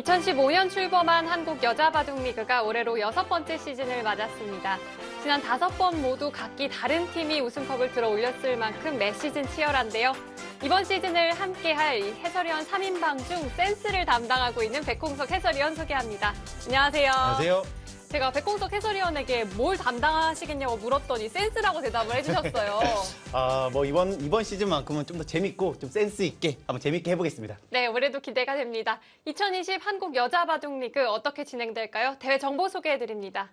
2015년 출범한 한국 여자바둑리그가 올해로 6번째 시즌을 맞았습니다. 지난 5번 모두 각기 다른 팀이 우승컵을 들어 올렸을 만큼 매 시즌 치열한데요. 이번 시즌을 함께할 해설위원 3인방 중 센스를 담당하고 있는 백홍석 해설위원 소개합니다. 안녕하세요. 안녕하세요. 제가 백홍석 해설위원에게 뭘 담당하시겠냐고 물었더니 센스라고 대답을 해주셨어요. 이번 시즌만큼은 좀 더 재밌고 좀 센스 있게 한번 재밌게 해보겠습니다. 네, 올해도 기대가 됩니다. 2020 한국 여자바둑리그 어떻게 진행될까요? 대회 정보 소개해드립니다.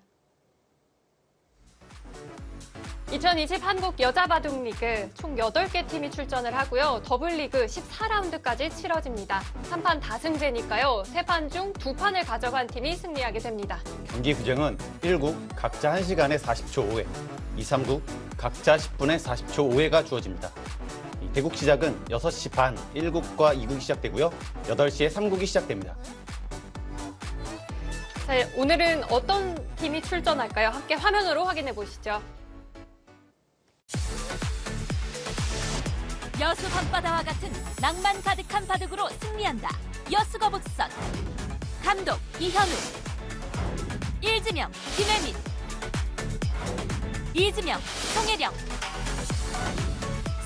2020 한국 여자바둑리그 총 8개 팀이 출전을 하고요. 더블리그 14라운드까지 치러집니다. 3판 다승제니까요. 3판 중 2판을 가져간 팀이 승리하게 됩니다. 경기 구정은 1국 각자 1시간에 40초 5회, 2, 3국 각자 10분에 40초 5회가 주어집니다. 대국 시작은 6시 반 1국과 2국이 시작되고요. 8시에 3국이 시작됩니다. 자, 오늘은 어떤 팀이 출전할까요? 함께 화면으로 확인해 보시죠. 여수 밤바다와 같은 낭만 가득한 바둑으로 승리한다. 여수거북선. 감독 이현우. 1지명 김혜민. 2지명 송혜령.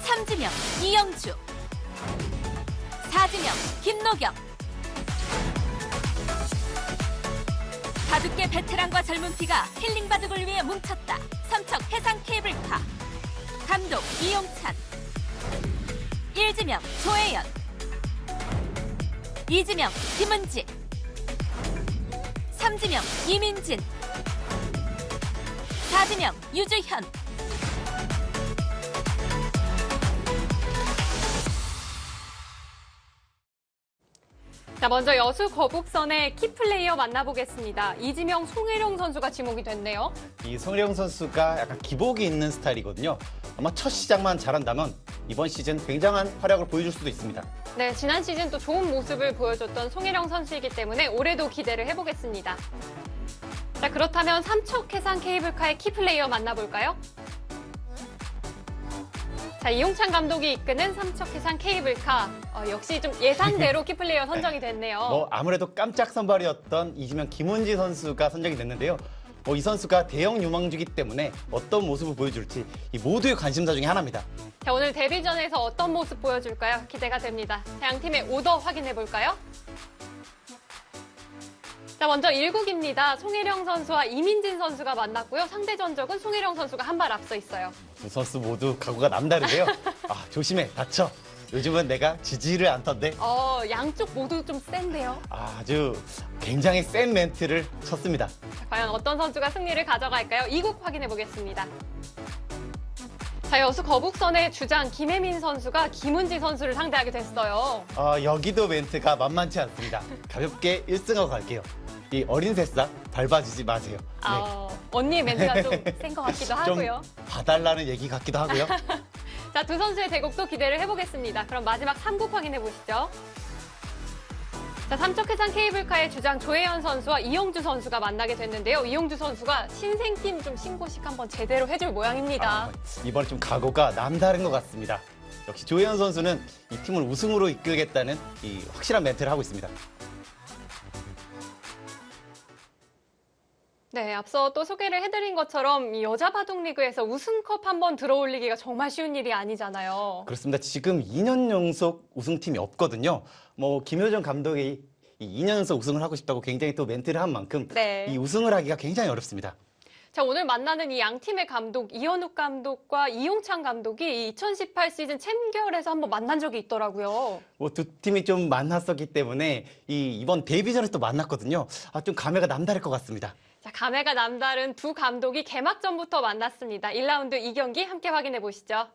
3지명 이영주. 4지명 김노경. 바둑계 베테랑과 젊은 피가 힐링 바둑을 위해 뭉쳤다. 삼척 해상 케이블카. 감독 이용찬. 1지명 조혜연. 2지명 김은지. 3지명 이민진. 4지명 유주현. 자, 먼저 여수 거북선의 키플레이어 만나보겠습니다. 이지명, 송혜령 선수가 지목이 됐네요. 이 송혜령 선수가 약간 기복이 있는 스타일이거든요. 아마 첫 시작만 잘한다면 이번 시즌 굉장한 활약을 보여줄 수도 있습니다. 네, 지난 시즌 또 좋은 모습을 보여줬던 송혜령 선수이기 때문에 올해도 기대를 해보겠습니다. 자, 그렇다면 삼척 해상 케이블카의 키플레이어 만나볼까요? 자, 이용찬 감독이 이끄는 삼척 해상 케이블카. 역시 좀 예상대로 키플레이어 선정이 됐네요. 아무래도 깜짝 선발이었던 이지명 김은지 선수가 선정이 됐는데요. 이 선수가 대형 유망주이기 때문에 어떤 모습을 보여줄지 이 모두의 관심사 중에 하나입니다. 자, 오늘 데뷔전에서 어떤 모습 보여줄까요? 기대가 됩니다. 양 팀의 오더 확인해 볼까요? 자, 먼저 1국입니다. 송혜령 선수와 이민진 선수가 만났고요. 상대 전적은 송혜령 선수가 한 발 앞서 있어요. 두 선수 모두 각오가 남다른데요. 조심해, 다쳐. 요즘은 내가 지지를 않던데. 양쪽 모두 좀 센데요. 아주 굉장히 센 멘트를 쳤습니다. 자, 과연 어떤 선수가 승리를 가져갈까요? 2국 확인해 보겠습니다. 자, 여수 거북선의 주장 김혜민 선수가 김은지 선수를 상대하게 됐어요. 여기도 멘트가 만만치 않습니다. 가볍게 1승하고 갈게요. 이 어린 새싹 밟아주지 마세요. 네. 언니의 멘트가 좀 센 것 같기도 하고요. 좀 봐달라는 얘기 같기도 하고요. 자, 두 선수의 대국도 기대를 해보겠습니다. 그럼 마지막 3국 확인해 보시죠. 자, 삼척해상 케이블카의 주장 조혜연 선수와 이용주 선수가 만나게 됐는데요. 이용주 선수가 신생팀 좀 신고식 한번 제대로 해줄 모양입니다. 이번에 좀 각오가 남다른 것 같습니다. 역시 조혜연 선수는 이 팀을 우승으로 이끌겠다는 이 확실한 멘트를 하고 있습니다. 네, 앞서 또 소개를 해드린 것처럼 이 여자 바둑리그에서 우승컵 한번 들어올리기가 정말 쉬운 일이 아니잖아요. 그렇습니다. 지금 2년 연속 우승팀이 없거든요. 김효정 감독이 이 2년 연속 우승을 하고 싶다고 굉장히 또 멘트를 한 만큼 네. 이 우승을 하기가 굉장히 어렵습니다. 자, 오늘 만나는 이 양 팀의 감독 이현욱 감독과 이용찬 감독이 2018 시즌 챔결에서 한번 만난 적이 있더라고요. 두 팀이 좀 만났었기 때문에 이번 데뷔전에서 또 만났거든요. 좀 감회가 남다를 것 같습니다. 자, 감회가 남다른 두 감독이 개막전부터 만났습니다. 1라운드 2경기 함께 확인해 보시죠.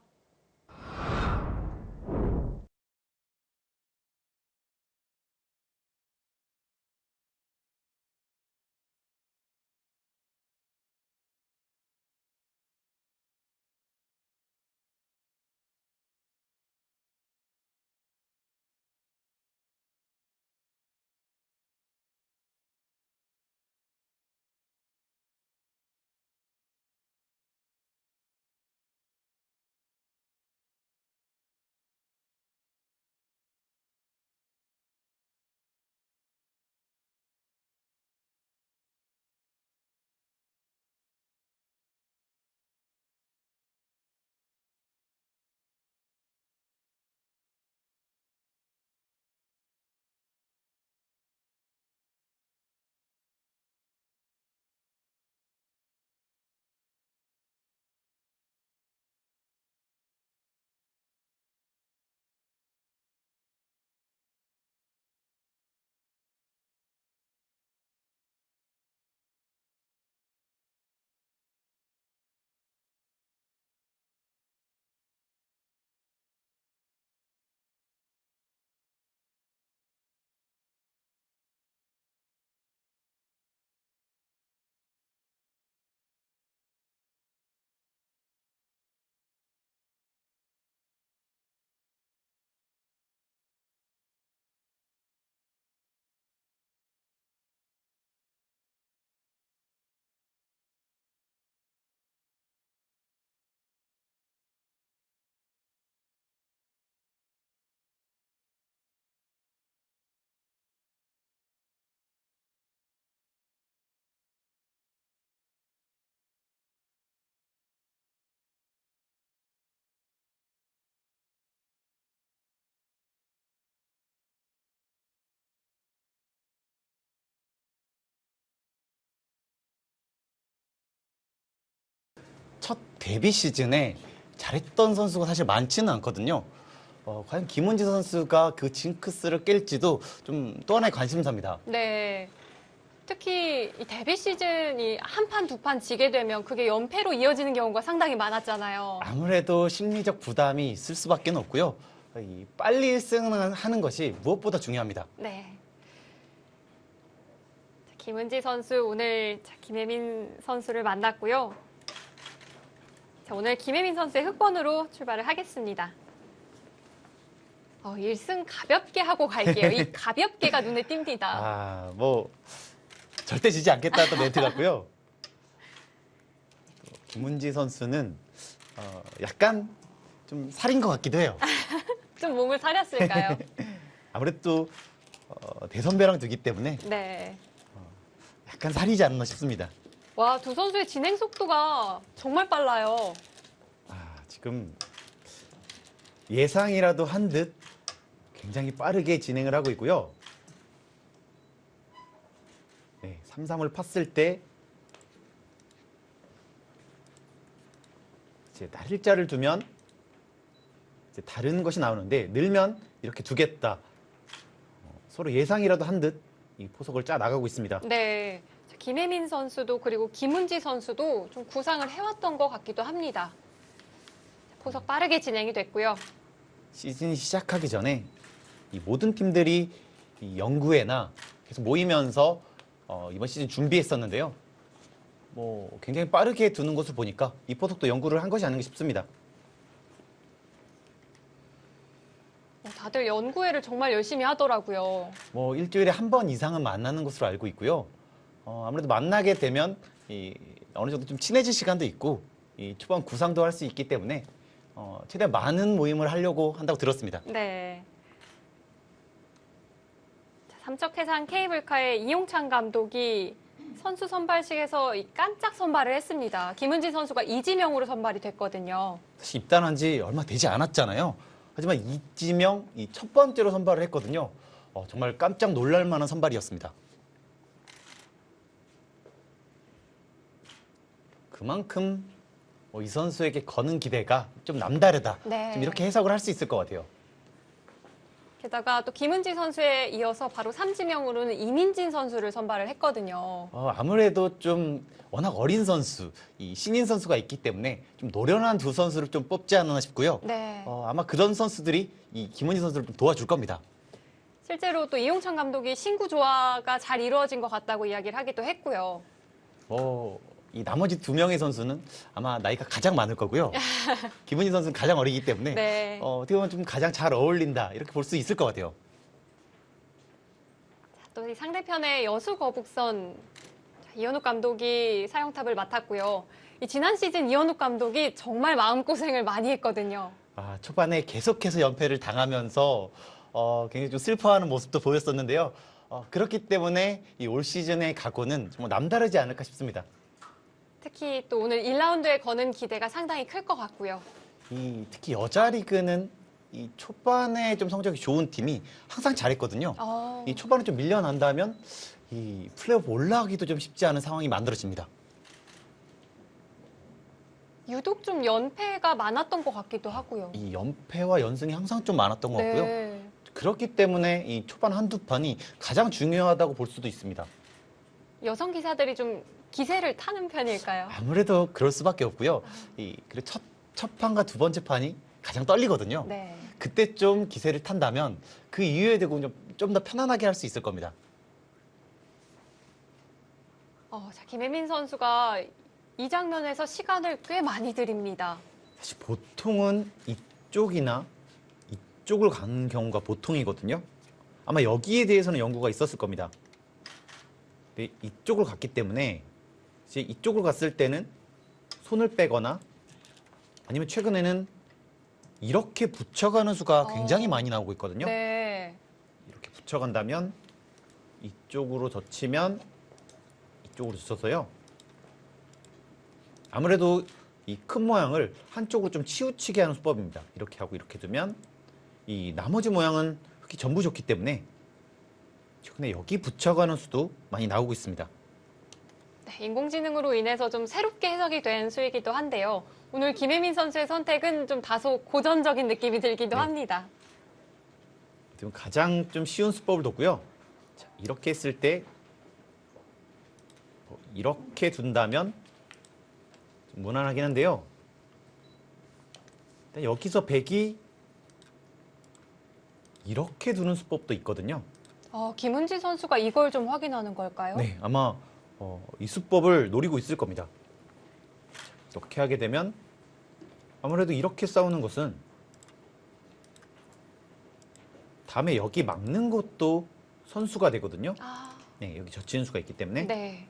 첫 데뷔 시즌에 잘했던 선수가 사실 많지는 않거든요. 과연 김은지 선수가 그 징크스를 깰지도 좀 또 하나의 관심사입니다. 네. 특히 이 데뷔 시즌이 한 판, 두 판 지게 되면 그게 연패로 이어지는 경우가 상당히 많았잖아요. 아무래도 심리적 부담이 있을 수밖에 없고요. 이 빨리 1승을 하는 것이 무엇보다 중요합니다. 네. 자, 김은지 선수 오늘 김혜민 선수를 만났고요. 자, 오늘 김혜민 선수의 흑번으로 출발을 하겠습니다. 1승 가볍게 하고 갈게요. 이 가볍게가 눈에 띕니다. 절대 지지 않겠다는 멘트 같고요. 김은지 선수는 약간 좀 살인 것 같기도 해요. 좀 몸을 사렸을까요? 아무래도 대선배랑 두기 때문에 네. 약간 살이지 않나 싶습니다. 와, 두 선수의 진행 속도가 정말 빨라요. 지금 예상이라도 한 듯 굉장히 빠르게 진행을 하고 있고요. 네, 3-3을 팠을 때 이제 날짜를 두면 이제 다른 것이 나오는데 늘면 이렇게 두겠다. 서로 예상이라도 한 듯 이 포석을 짜 나가고 있습니다. 네. 김혜민 선수도 그리고 김은지 선수도 좀 구상을 해왔던 것 같기도 합니다. 포석 빠르게 진행이 됐고요. 시즌이 시작하기 전에 이 모든 팀들이 이 연구회나 계속 모이면서 이번 시즌 준비했었는데요. 굉장히 빠르게 두는 것을 보니까 이 포석도 연구를 한 것이 아닌가 싶습니다. 다들 연구회를 정말 열심히 하더라고요. 일주일에 한 번 이상은 만나는 것으로 알고 있고요. 아무래도 만나게 되면 어느 정도 좀 친해질 시간도 있고 이 초반 구상도 할 수 있기 때문에 최대한 많은 모임을 하려고 한다고 들었습니다. 네. 자, 삼척해상 케이블카의 이용찬 감독이 선수 선발식에서 이 깜짝 선발을 했습니다. 김은지 선수가 이지명으로 선발이 됐거든요. 사실 입단한 지 얼마 되지 않았잖아요. 하지만 이지명 첫 번째로 선발을 했거든요. 정말 깜짝 놀랄 만한 선발이었습니다. 그만큼 이 선수에게 거는 기대가 좀 남다르다. 네. 좀 이렇게 해석을 할 수 있을 것 같아요. 게다가 또 김은지 선수에 이어서 바로 삼지명으로는 이민진 선수를 선발을 했거든요. 아무래도 좀 워낙 어린 선수, 이 신인 선수가 있기 때문에 좀 노련한 두 선수를 좀 뽑지 않았나 싶고요. 네. 아마 그런 선수들이 이 김은지 선수를 좀 도와줄 겁니다. 실제로 또 이용찬 감독이 신구 조화가 잘 이루어진 것 같다고 이야기를 하기도 했고요. 이 나머지 두 명의 선수는 아마 나이가 가장 많을 거고요. 김은지 선수는 가장 어리기 때문에 네. 어떻게 보면 좀 가장 잘 어울린다 이렇게 볼 수 있을 것 같아요. 또 이 상대편의 여수 거북선 이현욱 감독이 사령탑을 맡았고요. 이 지난 시즌 이현욱 감독이 정말 마음고생을 많이 했거든요. 초반에 계속해서 연패를 당하면서 굉장히 좀 슬퍼하는 모습도 보였었는데요. 그렇기 때문에 이 올 시즌의 각오는 정말 남다르지 않을까 싶습니다. 특히 또 오늘 1라운드에 거는 기대가 상당히 클 것 같고요. 특히 여자 리그는 이 초반에 좀 성적이 좋은 팀이 항상 잘했거든요. 이 초반에 좀 밀려난다면 이 플레이오프 올라가기도 좀 쉽지 않은 상황이 만들어집니다. 유독 좀 연패가 많았던 것 같기도 하고요. 이 연패와 연승이 항상 좀 많았던 것 같고요. 네. 그렇기 때문에 이 초반 한두 판이 가장 중요하다고 볼 수도 있습니다. 여성 기사들이 좀 기세를 타는 편일까요? 아무래도 그럴 수밖에 없고요. 그리고 첫 판과 두 번째 판이 가장 떨리거든요. 네. 그때 좀 기세를 탄다면 그 이후에 되고 좀 더 편안하게 할 수 있을 겁니다. 자, 김혜민 선수가 이 장면에서 시간을 꽤 많이 들입니다. 사실 보통은 이쪽이나 이쪽을 가는 경우가 보통이거든요. 아마 여기에 대해서는 연구가 있었을 겁니다. 근데 이쪽을 갔기 때문에 이제 이쪽을 갔을 때는 손을 빼거나 아니면 최근에는 이렇게 붙여가는 수가 굉장히 많이 나오고 있거든요. 네. 이렇게 붙여간다면 이쪽으로 젖히면 이쪽으로 젖혀서요. 아무래도 이 큰 모양을 한쪽으로 좀 치우치게 하는 수법입니다. 이렇게 하고 이렇게 두면 이 나머지 모양은 흙이 전부 좋기 때문에 최근에 여기 붙여가는 수도 많이 나오고 있습니다. 네, 인공지능으로 인해서 좀 새롭게 해석이 된 수이기도 한데요. 오늘 김혜민 선수의 선택은 좀 다소 고전적인 느낌이 들기도 네. 합니다. 지금 가장 좀 쉬운 수법을 뒀고요. 자, 이렇게 했을 때 이렇게 둔다면 좀 무난하긴 한데요. 일단 여기서 백이 이렇게 두는 수법도 있거든요. 김은지 선수가 이걸 좀 확인하는 걸까요? 네, 아마 이 수법을 노리고 있을 겁니다. 이렇게 하게 되면 아무래도 이렇게 싸우는 것은 다음에 여기 막는 것도 선수가 되거든요. 아, 네, 여기 젖히는 수가 있기 때문에. 네.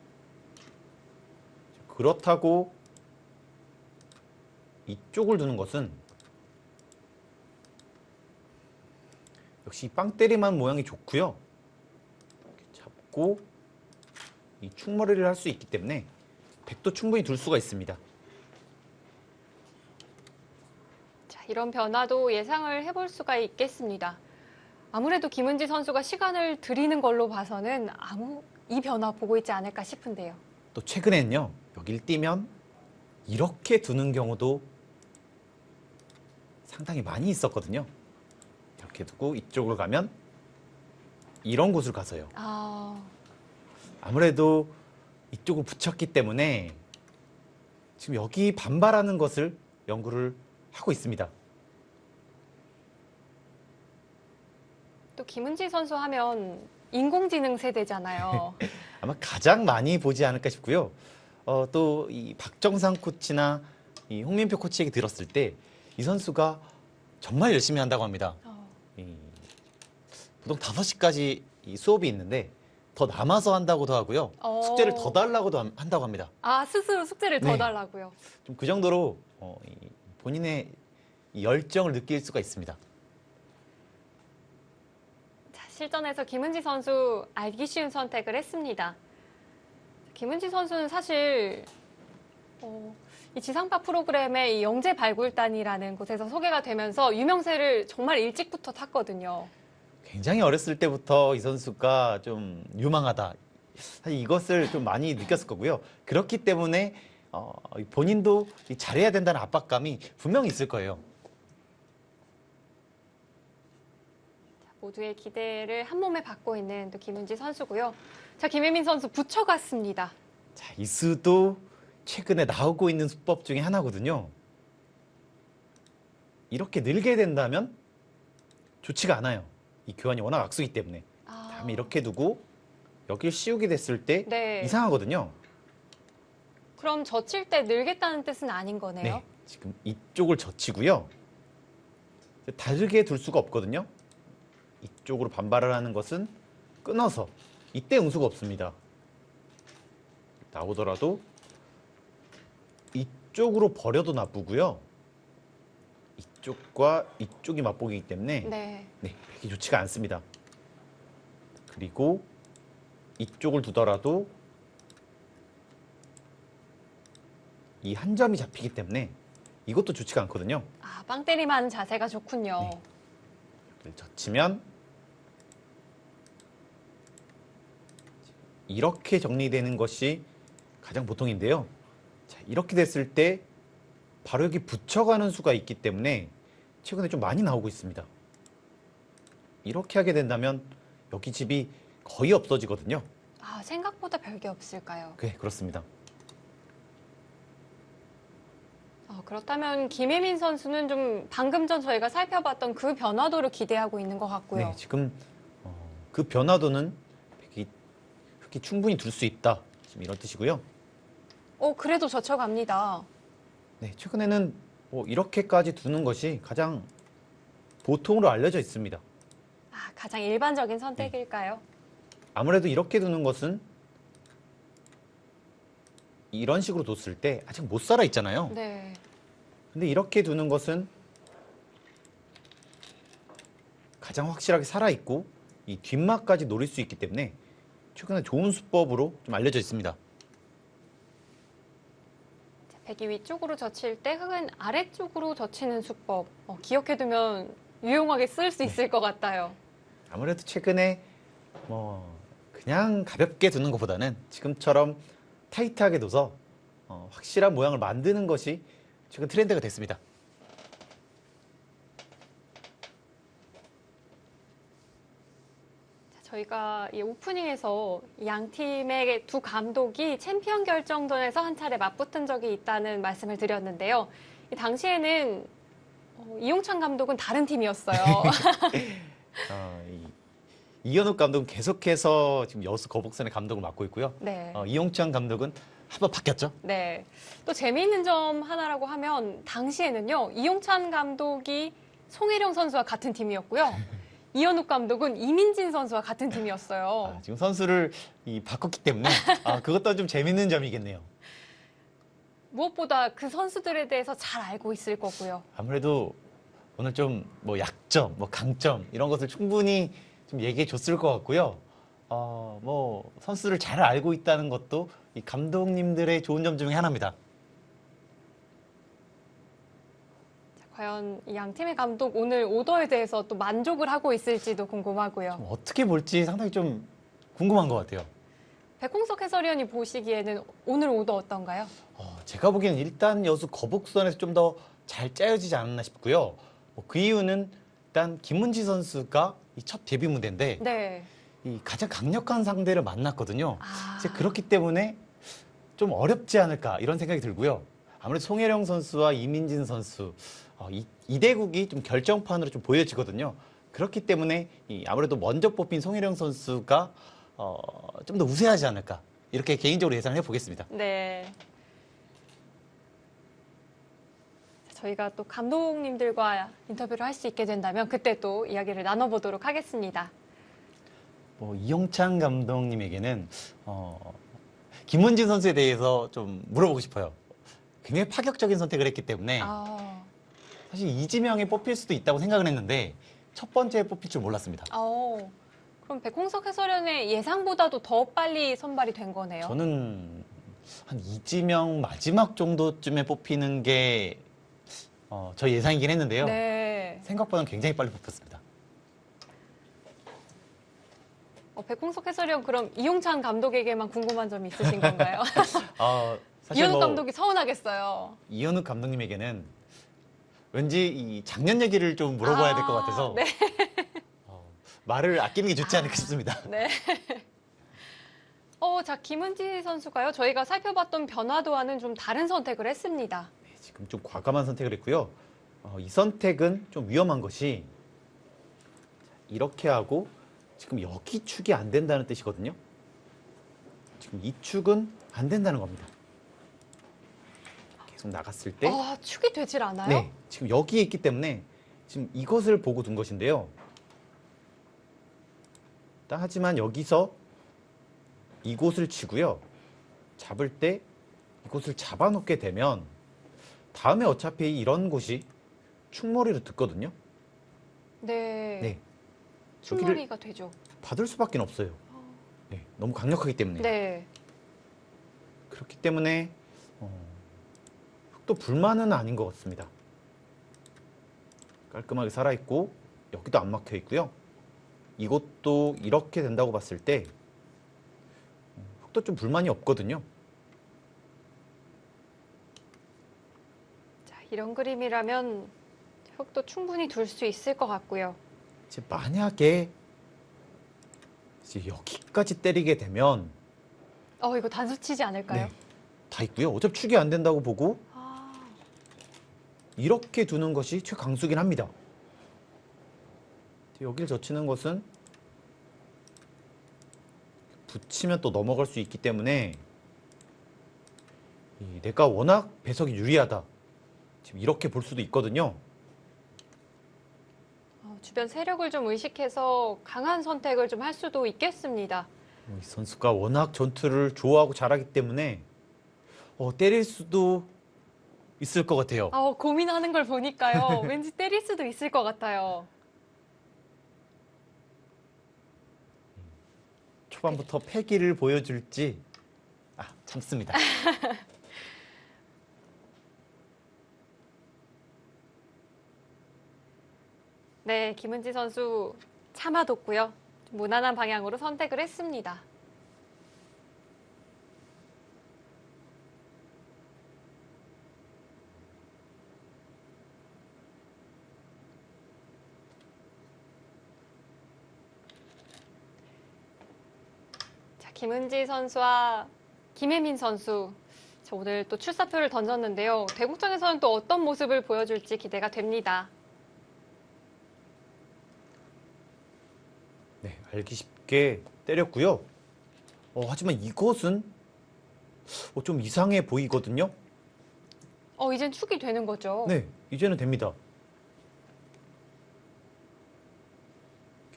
그렇다고 이쪽을 두는 것은 역시 빵 때리만 모양이 좋고요. 이렇게 잡고 이 충머리를 할 수 있기 때문에 백도 충분히 둘 수가 있습니다. 자, 이런 변화도 예상을 해볼 수가 있겠습니다. 아무래도 김은지 선수가 시간을 들이는 걸로 봐서는 이 변화 보고 있지 않을까 싶은데요. 또 최근에는요. 여길 띄면 이렇게 두는 경우도 상당히 많이 있었거든요. 이렇게 두고 이쪽으로 가면 이런 곳을 가서요. 아무래도 이쪽을 붙였기 때문에 지금 여기 반발하는 것을 연구를 하고 있습니다. 또 김은지 선수 하면 인공지능 세대잖아요. 아마 가장 많이 보지 않을까 싶고요. 또 이 박정상 코치나 이 홍민표 코치 얘기 들었을 때 이 선수가 정말 열심히 한다고 합니다. 보통 5시까지 이 수업이 있는데 더 남아서 한다고도 하고요. 숙제를 더 달라고도 한다고 합니다. 스스로 숙제를 더 네. 달라고요. 좀 그 정도로 본인의 이 열정을 느낄 수가 있습니다. 자, 실전에서 김은지 선수 알기 쉬운 선택을 했습니다. 김은지 선수는 사실 이 지상파 프로그램의 이 영재발굴단이라는 곳에서 소개가 되면서 유명세를 정말 일찍부터 탔거든요. 굉장히 어렸을 때부터 이 선수가 좀 유망하다. 사실 이것을 좀 많이 느꼈을 거고요. 그렇기 때문에 본인도 잘해야 된다는 압박감이 분명히 있을 거예요. 모두의 기대를 한 몸에 받고 있는 또 김은지 선수고요. 자, 김혜민 선수 붙여갔습니다. 자, 이 수도 최근에 나오고 있는 수법 중에 하나거든요. 이렇게 늘게 된다면 좋지가 않아요. 이 교환이 워낙 악수기 때문에. 다음에 이렇게 두고 여기를 씌우게 됐을 때 네. 이상하거든요. 그럼 젖힐 때 늘겠다는 뜻은 아닌 거네요. 네, 지금 이쪽을 젖히고요. 다르게 둘 수가 없거든요. 이쪽으로 반발을 하는 것은 끊어서 이때 응수가 없습니다. 나오더라도 이쪽으로 버려도 나쁘고요. 이쪽과 이쪽이 맞보기이기 때문에 네. 백이 좋지가 않습니다. 그리고 이쪽을 두더라도 이 한 점이 잡히기 때문에 이것도 좋지가 않거든요. 빵 때리만 자세가 좋군요. 네. 여기를 젖히면 이렇게 정리되는 것이 가장 보통인데요. 자, 이렇게 됐을 때 바로 여기 붙여가는 수가 있기 때문에 최근에 좀 많이 나오고 있습니다. 이렇게 하게 된다면 여기 집이 거의 없어지거든요. 생각보다 별게 없을까요? 네, 그렇습니다. 그렇다면 김혜민 선수는 좀 방금 전 저희가 살펴봤던 그 변화도를 기대하고 있는 것 같고요. 네, 지금 그 변화도는 흑이 충분히 둘 수 있다. 지금 이런 뜻이고요. 그래도 젖혀갑니다. 네, 최근에는 이렇게까지 두는 것이 가장 보통으로 알려져 있습니다. 가장 일반적인 선택일까요? 아무래도 이렇게 두는 것은 이런 식으로 뒀을 때 아직 못 살아 있잖아요. 네. 근데 이렇게 두는 것은 가장 확실하게 살아 있고 이 뒷막까지 노릴 수 있기 때문에 최근에 좋은 수법으로 좀 알려져 있습니다. 백이 위쪽으로 젖힐 때 흑은 아래쪽으로 젖히는 수법. 기억해두면 유용하게 쓸 수 있을 것 같아요. 아무래도 최근에 그냥 가볍게 두는 것보다는 지금처럼 타이트하게 둬서 확실한 모양을 만드는 것이 최근 트렌드가 됐습니다. 저희가 이 오프닝에서 양 팀의 두 감독이 챔피언 결정전에서 한 차례 맞붙은 적이 있다는 말씀을 드렸는데요. 이 당시에는 이용찬 감독은 다른 팀이었어요. 이현욱 감독은 계속해서 지금 여수 거북선의 감독을 맡고 있고요. 네. 이용찬 감독은 한 번 바뀌었죠. 네. 또 재미있는 점 하나라고 하면 당시에는요, 이용찬 감독이 송혜령 선수와 같은 팀이었고요. 이현욱 감독은 이민진 선수와 같은 팀이었어요. 지금 선수를 바꿨기 때문에 그것도 좀 재밌는 점이겠네요. 무엇보다 그 선수들에 대해서 잘 알고 있을 거고요. 아무래도 오늘 좀 뭐 약점, 뭐 강점 이런 것을 충분히 좀 얘기해 줬을 것 같고요. 뭐 선수를 잘 알고 있다는 것도 이 감독님들의 좋은 점 중에 하나입니다. 과연 이 양 팀의 감독 오늘 오더에 대해서 또 만족을 하고 있을지도 궁금하고요. 좀 어떻게 볼지 상당히 좀 궁금한 것 같아요. 백홍석 해설위원이 보시기에는 오늘 오더 어떤가요? 제가 보기에는 일단 여수 거북선에서 좀 더 잘 짜여지지 않았나 싶고요. 그 이유는 일단 김문지 선수가 이 첫 데뷔 무대인데 네. 이 가장 강력한 상대를 만났거든요. 아. 이제 그렇기 때문에 좀 어렵지 않을까 이런 생각이 들고요. 아무래도 송혜령 선수와 이민진 선수 이대국이 좀 결정판으로 좀 보여지거든요. 그렇기 때문에 아무래도 먼저 뽑힌 송혜령 선수가 좀 더 우세하지 않을까 이렇게 개인적으로 예상을 해보겠습니다. 네. 저희가 또 감독님들과 인터뷰를 할 수 있게 된다면 그때 또 이야기를 나눠보도록 하겠습니다. 이용찬 감독님에게는 김문진 선수에 대해서 좀 물어보고 싶어요. 굉장히 파격적인 선택을 했기 때문에 사실 이지명에 뽑힐 수도 있다고 생각을 했는데 첫 번째에 뽑힐 줄 몰랐습니다. 그럼 백홍석 해설위원의 예상보다도 더 빨리 선발이 된 거네요. 저는 한 이지명 마지막 정도쯤에 뽑히는 게 저희 예상이긴 했는데요. 네. 생각보다는 굉장히 빨리 뽑혔습니다. 백홍석 해설위원 그럼 이용찬 감독에게만 궁금한 점이 있으신 건가요? 사실 이현욱 감독이 서운하겠어요. 이현욱 감독님에게는 왠지 이 작년 얘기를 좀 물어봐야 될 것 같아서 네. 말을 아끼는 게 좋지 않을까 싶습니다. 네. 자, 김은지 선수가요. 저희가 살펴봤던 변화도와는 좀 다른 선택을 했습니다. 네, 지금 좀 과감한 선택을 했고요. 이 선택은 좀 위험한 것이 이렇게 하고 지금 여기 축이 안 된다는 뜻이거든요. 지금 이 축은 안 된다는 겁니다. 계속 나갔을 때 축이 되질 않아요? 네, 지금 여기에 있기 때문에 지금 이것을 보고 둔 것인데요. 하지만 여기서 이곳을 치고요. 잡을 때 이곳을 잡아놓게 되면 다음에 어차피 이런 곳이 축머리로 듣거든요. 네. 네. 축머리가 되죠. 받을 수밖에 없어요. 네, 너무 강력하기 때문에. 네. 그렇기 때문에 흑도 불만은 아닌 것 같습니다. 깔끔하게 살아있고 여기도 안 막혀 있고요. 이것도 이렇게 된다고 봤을 때 흑도 좀 불만이 없거든요. 자, 이런 그림이라면 흑도 충분히 둘 수 있을 것 같고요. 이제 만약에 이제 여기까지 때리게 되면 이거 단수 치지 않을까요? 네, 다 있고요. 어차피 축이 안 된다고 보고 이렇게 두는 것이 최강수긴 합니다. 여기를 젖히는 것은 붙이면 또 넘어갈 수 있기 때문에 내가 워낙 배석이 유리하다. 지금 이렇게 볼 수도 있거든요. 주변 세력을 좀 의식해서 강한 선택을 좀 할 수도 있겠습니다. 이 선수가 워낙 전투를 좋아하고 잘하기 때문에 때릴 수도 있을 것 같아요. 고민하는 걸 보니까요. 왠지 때릴 수도 있을 것 같아요. 초반부터 패기를 보여줄지 참습니다. 네, 김은지 선수 참아뒀고요. 무난한 방향으로 선택을 했습니다. 김은지 선수와 김혜민 선수. 오늘 또 출사표를 던졌는데요. 대국장에서는 또 어떤 모습을 보여줄지 기대가 됩니다. 네, 알기 쉽게 때렸고요. 하지만 이것은 좀 이상해 보이거든요. 이젠 축이 되는 거죠. 네, 이제는 됩니다.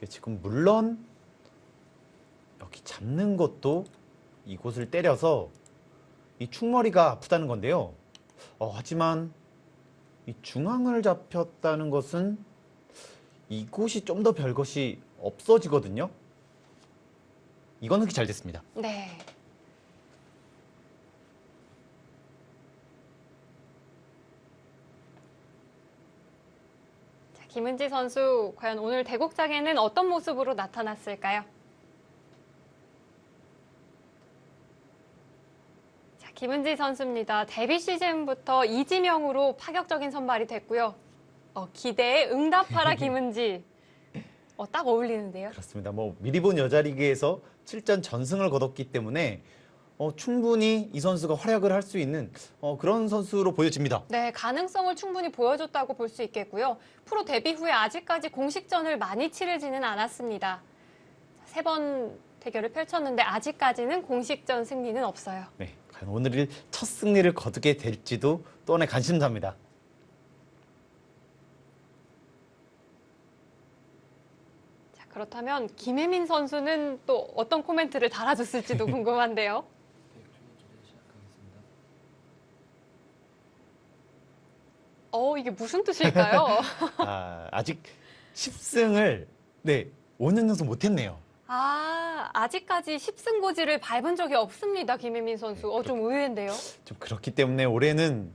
지금 물론 여기 잡는 것도 이곳을 때려서 이 축머리가 아프다는 건데요. 하지만 이 중앙을 잡혔다는 것은 이곳이 좀 더 별것이 없어지거든요. 이건 흙이 잘 됐습니다. 네. 자, 김은지 선수, 과연 오늘 대국장에는 어떤 모습으로 나타났을까요? 자, 김은지 선수입니다. 데뷔 시즌부터 이지명으로 파격적인 선발이 됐고요. 기대에 응답하라 김은지. 딱 어울리는데요. 그렇습니다. 미리 본 여자리그에서 7전 전승을 거뒀기 때문에 충분히 이 선수가 활약을 할 수 있는 그런 선수로 보여집니다. 네, 가능성을 충분히 보여줬다고 볼 수 있겠고요. 프로 데뷔 후에 아직까지 공식전을 많이 치르지는 않았습니다. 3번 대결을 펼쳤는데 아직까지는 공식전 승리는 없어요. 네, 과연 오늘 첫 승리를 거두게 될지도 또 하나의 관심사입니다. 자, 그렇다면 김혜민 선수는 또 어떤 코멘트를 달아줬을지도 궁금한데요. 이게 무슨 뜻일까요? 아직 10승을 5년 연속 못했네요. 아직까지 10승 고지를 밟은 적이 없습니다, 김혜민 선수. 좀 의외인데요. 좀 그렇기 때문에 올해는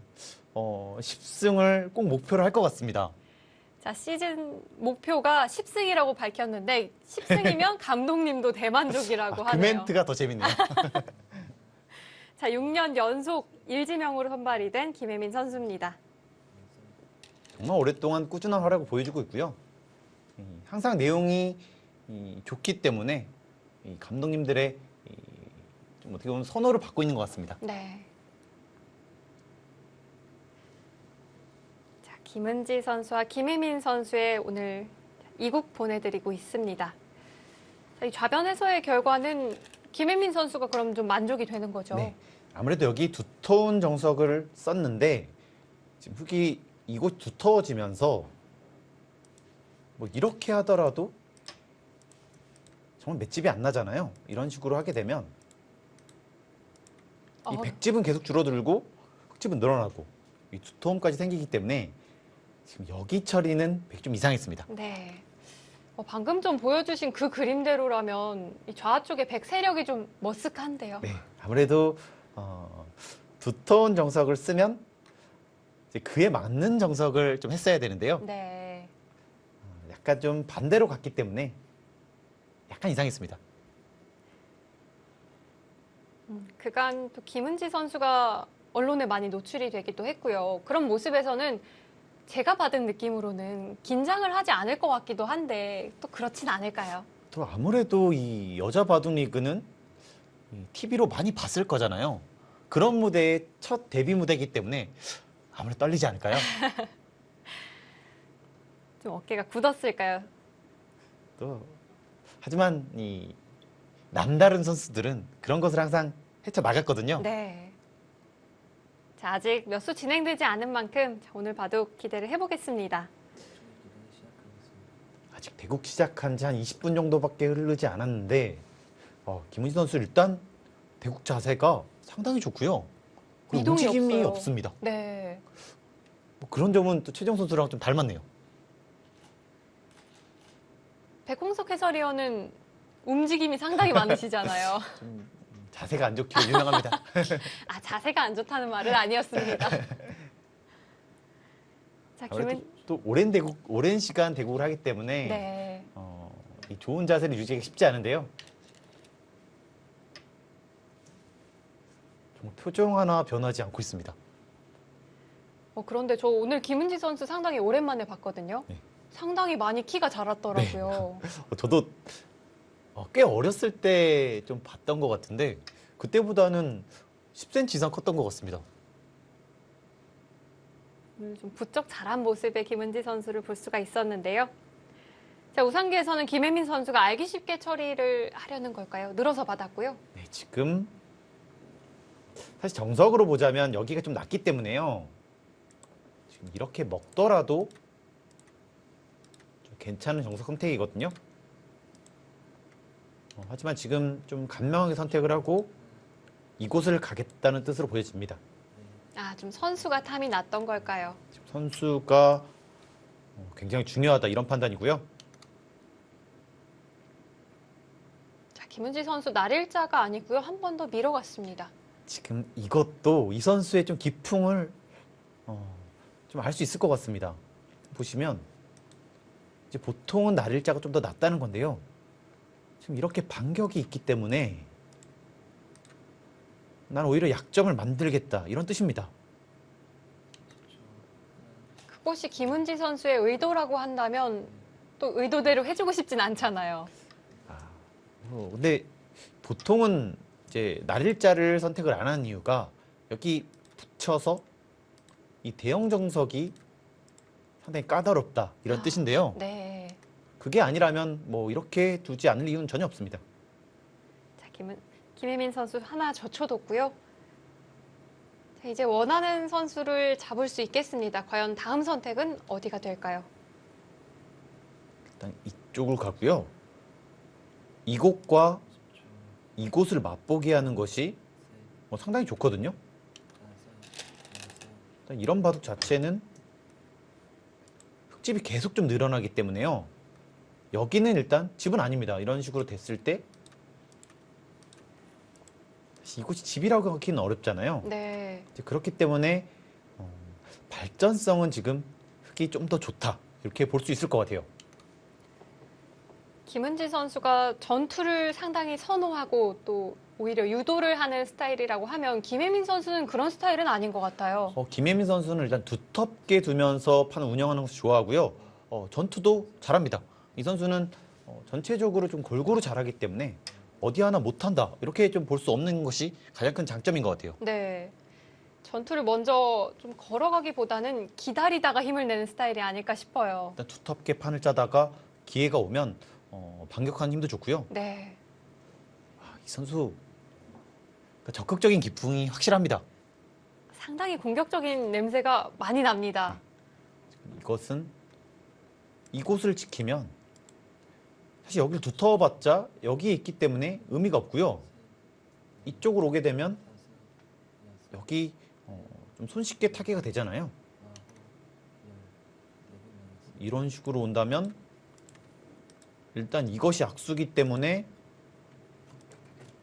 10승을 꼭 목표로 할 것 같습니다. 자, 시즌 목표가 10승이라고 밝혔는데 10승이면 감독님도 대만족이라고 그 하네요. 멘트가 더 재밌네요. 자, 6년 연속 일지명으로 선발이 된 김혜민 선수입니다. 정말 오랫동안 꾸준한 활약을 보여주고 있고요. 항상 내용이 좋기 때문에 감독님들의 좀 어떻게 보면 선호를 받고 있는 것 같습니다. 네. 자, 김은지 선수와 김혜민 선수의 오늘 2국 보내드리고 있습니다. 자, 이 좌변에서의 결과는 김혜민 선수가 그럼 좀 만족이 되는 거죠? 네. 아무래도 여기 두터운 정석을 썼는데 지금 흙이 이곳 두터워지면서 이렇게 하더라도 정말 맷집이 안 나잖아요. 이런 식으로 하게 되면 이 백집은 계속 줄어들고 흙집은 늘어나고 이 두터움까지 생기기 때문에 지금 여기 처리는 좀 이상했습니다. 네. 방금 좀 보여주신 그 그림대로라면 이 좌 쪽에 백 세력이 좀 머쓱한데요. 네, 아무래도 두터운 정석을 쓰면 이제 그에 맞는 정석을 좀 했어야 되는데요. 네. 약간 좀 반대로 갔기 때문에 약간 이상했습니다. 그간 또 김은지 선수가 언론에 많이 노출이 되기도 했고요. 그런 모습에서는 제가 받은 느낌으로는 긴장을 하지 않을 것 같기도 한데 또 그렇진 않을까요? 또 아무래도 이 여자 바둑 리그는 TV로 많이 봤을 거잖아요. 그런 무대의 첫 데뷔 무대이기 때문에 아무래도 떨리지 않을까요? 좀 어깨가 굳었을까요? 하지만 이 남다른 선수들은 그런 것을 항상 헤쳐나갔거든요. 네. 자, 아직 몇 수 진행되지 않은 만큼 오늘 바둑 기대를 해보겠습니다. 아직 대국 시작한 지 한 20분 정도밖에 흐르지 않았는데 김은지 선수 일단 대국 자세가 상당히 좋고요. 그리고 미동이 움직임이 없어요. 없습니다. 네. 그런 점은 또 최정 선수랑 좀 닮았네요. 백홍석 해설위원은 움직임이 상당히 많으시잖아요. 좀 자세가 안 좋기로 유명합니다. 자세가 안 좋다는 말은 아니었습니다. 자, 아무래도 또 오랜 시간 대국을 하기 때문에 네. 이 좋은 자세를 유지하기 쉽지 않은데요. 정말 표정 하나 변하지 않고 있습니다. 그런데 저 오늘 김은지 선수 상당히 오랜만에 봤거든요. 네. 상당히 많이 키가 자랐더라고요. 저도 꽤 어렸을 때 좀 봤던 것 같은데 그때보다는 10cm 이상 컸던 것 같습니다. 오늘 좀 부쩍 자란 모습의 김은지 선수를 볼 수가 있었는데요. 자, 우상기에서는 김혜민 선수가 알기 쉽게 처리를 하려는 걸까요? 늘어서 받았고요. 네, 지금 사실 정석으로 보자면 여기가 좀 낮기 때문에요. 지금 이렇게 먹더라도 좀 괜찮은 정석 선택이거든요. 하지만 지금 좀 간명하게 선택을 하고 이곳을 가겠다는 뜻으로 보여집니다. 아, 좀 선수가 탐이 났던 걸까요? 지금 선수가 굉장히 중요하다 이런 판단이고요. 자, 김은지 선수 날일자가 아니고요. 한 번 더 밀어갔습니다. 지금 이것도 이 선수의 좀 기풍을 좀 알 수 있을 것 같습니다. 보시면 이제 보통은 날일자가 좀 더 낫다는 건데요. 지금 이렇게 반격이 있기 때문에 난 오히려 약점을 만들겠다 이런 뜻입니다. 그것이 김은지 선수의 의도라고 한다면 또 의도대로 해주고 싶진 않잖아요. 근데 보통은 이제 날일자를 선택을 안 하는 이유가 여기 붙여서 이 대형 정석이 상당히 까다롭다 이런 뜻인데요. 네. 그게 아니라면 뭐 이렇게 두지 않을 이유는 전혀 없습니다. 자, 김혜민 선수 하나 젖혀뒀고요. 자, 이제 원하는 선수를 잡을 수 있겠습니다. 과연 다음 선택은 어디가 될까요? 일단 이쪽을 가고요. 이곳과 이곳을 맛보게 하는 것이 상당히 좋거든요. 일단 이런 바둑 자체는 흙집이 계속 좀 늘어나기 때문에요. 여기는 일단 집은 아닙니다. 이런 식으로 됐을 때 이곳이 집이라고 하기는 어렵잖아요. 네. 이제 그렇기 때문에 발전성은 지금 흙이 좀 더 좋다. 이렇게 볼 수 있을 것 같아요. 김은지 선수가 전투를 상당히 선호하고 또 오히려 유도를 하는 스타일이라고 하면 김혜민 선수는 그런 스타일은 아닌 것 같아요. 김혜민 선수는 일단 두텁게 두면서 판을 운영하는 것을 좋아하고요. 전투도 잘합니다. 이 선수는 전체적으로 좀 골고루 잘하기 때문에 어디 하나 못한다 이렇게 좀 볼 수 없는 것이 가장 큰 장점인 것 같아요. 네. 전투를 먼저 좀 걸어가기보다는 기다리다가 힘을 내는 스타일이 아닐까 싶어요. 일단 두텁게 판을 짜다가 기회가 오면 반격하는 힘도 좋고요. 네. 이 선수 적극적인 기풍이 확실합니다. 상당히 공격적인 냄새가 많이 납니다. 이것은 이곳을 지키면 사실 여기를 두터워봤자 여기에 있기 때문에 의미가 없고요. 이쪽으로 오게 되면 여기 좀 손쉽게 타개가 되잖아요. 이런 식으로 온다면 일단 이것이 악수기 때문에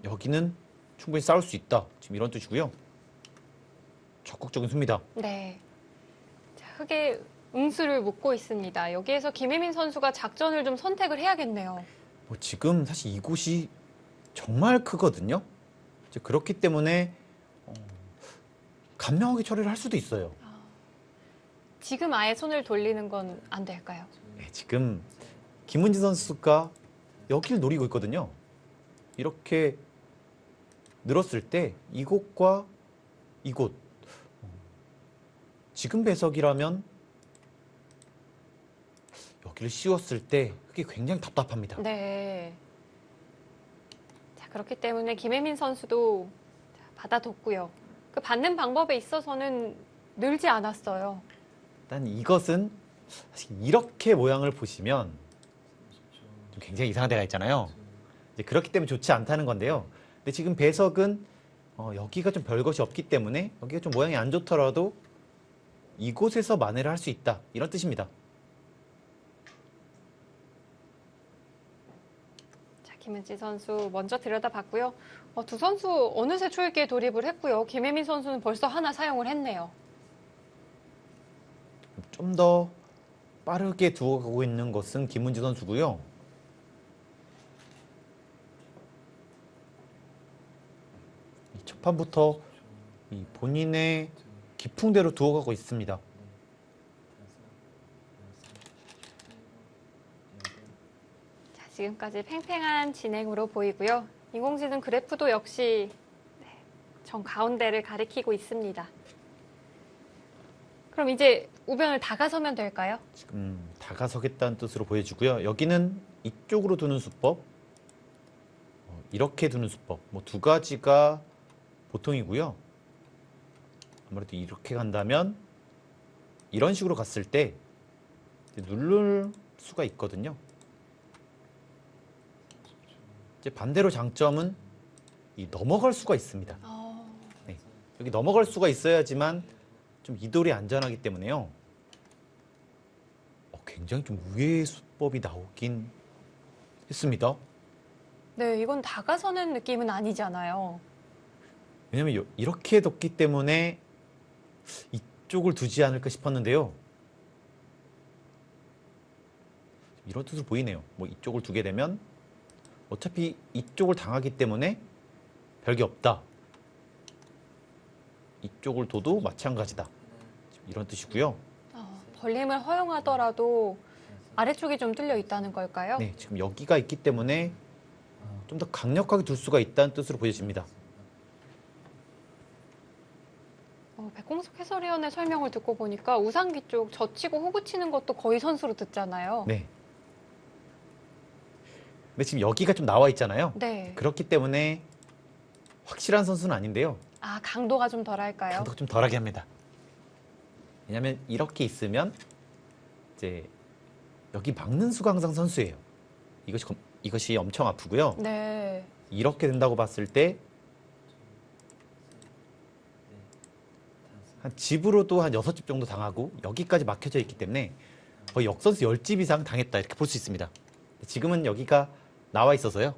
여기는 충분히 싸울 수 있다. 지금 이런 뜻이고요. 적극적인 수입니다. 네. 자, 흙에 응수를 묻고 있습니다. 여기에서 김혜민 선수가 작전을 좀 선택을 해야겠네요. 지금 사실 이곳이 정말 크거든요. 이제 그렇기 때문에 간명하게 처리를 할 수도 있어요. 지금 아예 손을 돌리는 건 안 될까요? 네, 지금 김은지 선수가 여기를 노리고 있거든요. 이렇게 늘었을 때 이곳과 이곳 지금 배석이라면 여기를 씌웠을 때 그게 굉장히 답답합니다. 네. 자, 그렇기 때문에 김혜민 선수도 받아뒀고요. 그 받는 방법에 있어서는 늘지 않았어요. 일단 이것은 사실 이렇게 모양을 보시면 좀 굉장히 이상한 데가 있잖아요. 이제 그렇기 때문에 좋지 않다는 건데요. 근데 지금 배석은 여기가 좀 별것이 없기 때문에 여기가 좀 모양이 안 좋더라도 이곳에서 만회를 할 수 있다. 이런 뜻입니다. 자, 김은지 선수 먼저 들여다봤고요. 두 선수 어느새 초읽기에 돌입을 했고요. 김혜민 선수는 벌써 하나 사용을 했네요. 좀 더 빠르게 두어가고 있는 것은 김은지 선수고요. 첫 판부터 이 본인의 기풍대로 두어가고 있습니다. 자, 지금까지 팽팽한 진행으로 보이고요. 인공지능 그래프도 역시 정 가운데를 가리키고 있습니다. 그럼 이제 우변을 다가서면 될까요? 지금 다가서겠다는 뜻으로 보여주고요. 여기는 이쪽으로 두는 수법, 이렇게 두는 수법, 뭐 두 가지가 보통이고요. 아무래도 이렇게 간다면 이런 식으로 갔을 때 누를 수가 있거든요. 이제 반대로 장점은 이 넘어갈 수가 있습니다. 네, 여기 넘어갈 수가 있어야지만 좀 이돌이 안전하기 때문에요. 굉장히 좀 우회의 수법이 나오긴 했습니다. 네, 이건 다가서는 느낌은 아니잖아요. 왜냐면 이렇게 뒀기 때문에 이쪽을 두지 않을까 싶었는데요. 이런 뜻으로 보이네요. 뭐 이쪽을 두게 되면 어차피 이쪽을 당하기 때문에 별게 없다. 이쪽을 둬도 마찬가지다. 이런 뜻이고요. 벌림을 허용하더라도 아래쪽이 좀 뚫려 있다는 걸까요? 네, 지금 여기가 있기 때문에 좀 더 강력하게 둘 수가 있다는 뜻으로 보여집니다. 백공석 해설위원의 설명을 듣고 보니까 우상기 쪽 젖히고 호구 치는 것도 거의 선수로 듣잖아요. 네. 근데 지금 여기가 좀 나와 있잖아요. 네. 그렇기 때문에 확실한 선수는 아닌데요. 아, 강도가 좀 덜할까요? 강도가 좀 덜하게 합니다. 왜냐하면 이렇게 있으면 이제 여기 막는 수가 항상 선수예요. 이것이 엄청 아프고요. 네. 이렇게 된다고 봤을 때 한 집으로도 한 6집 정도 당하고 여기까지 막혀져 있기 때문에 거의 역선수 10집 이상 당했다 이렇게 볼 수 있습니다. 지금은 여기가 나와 있어서요.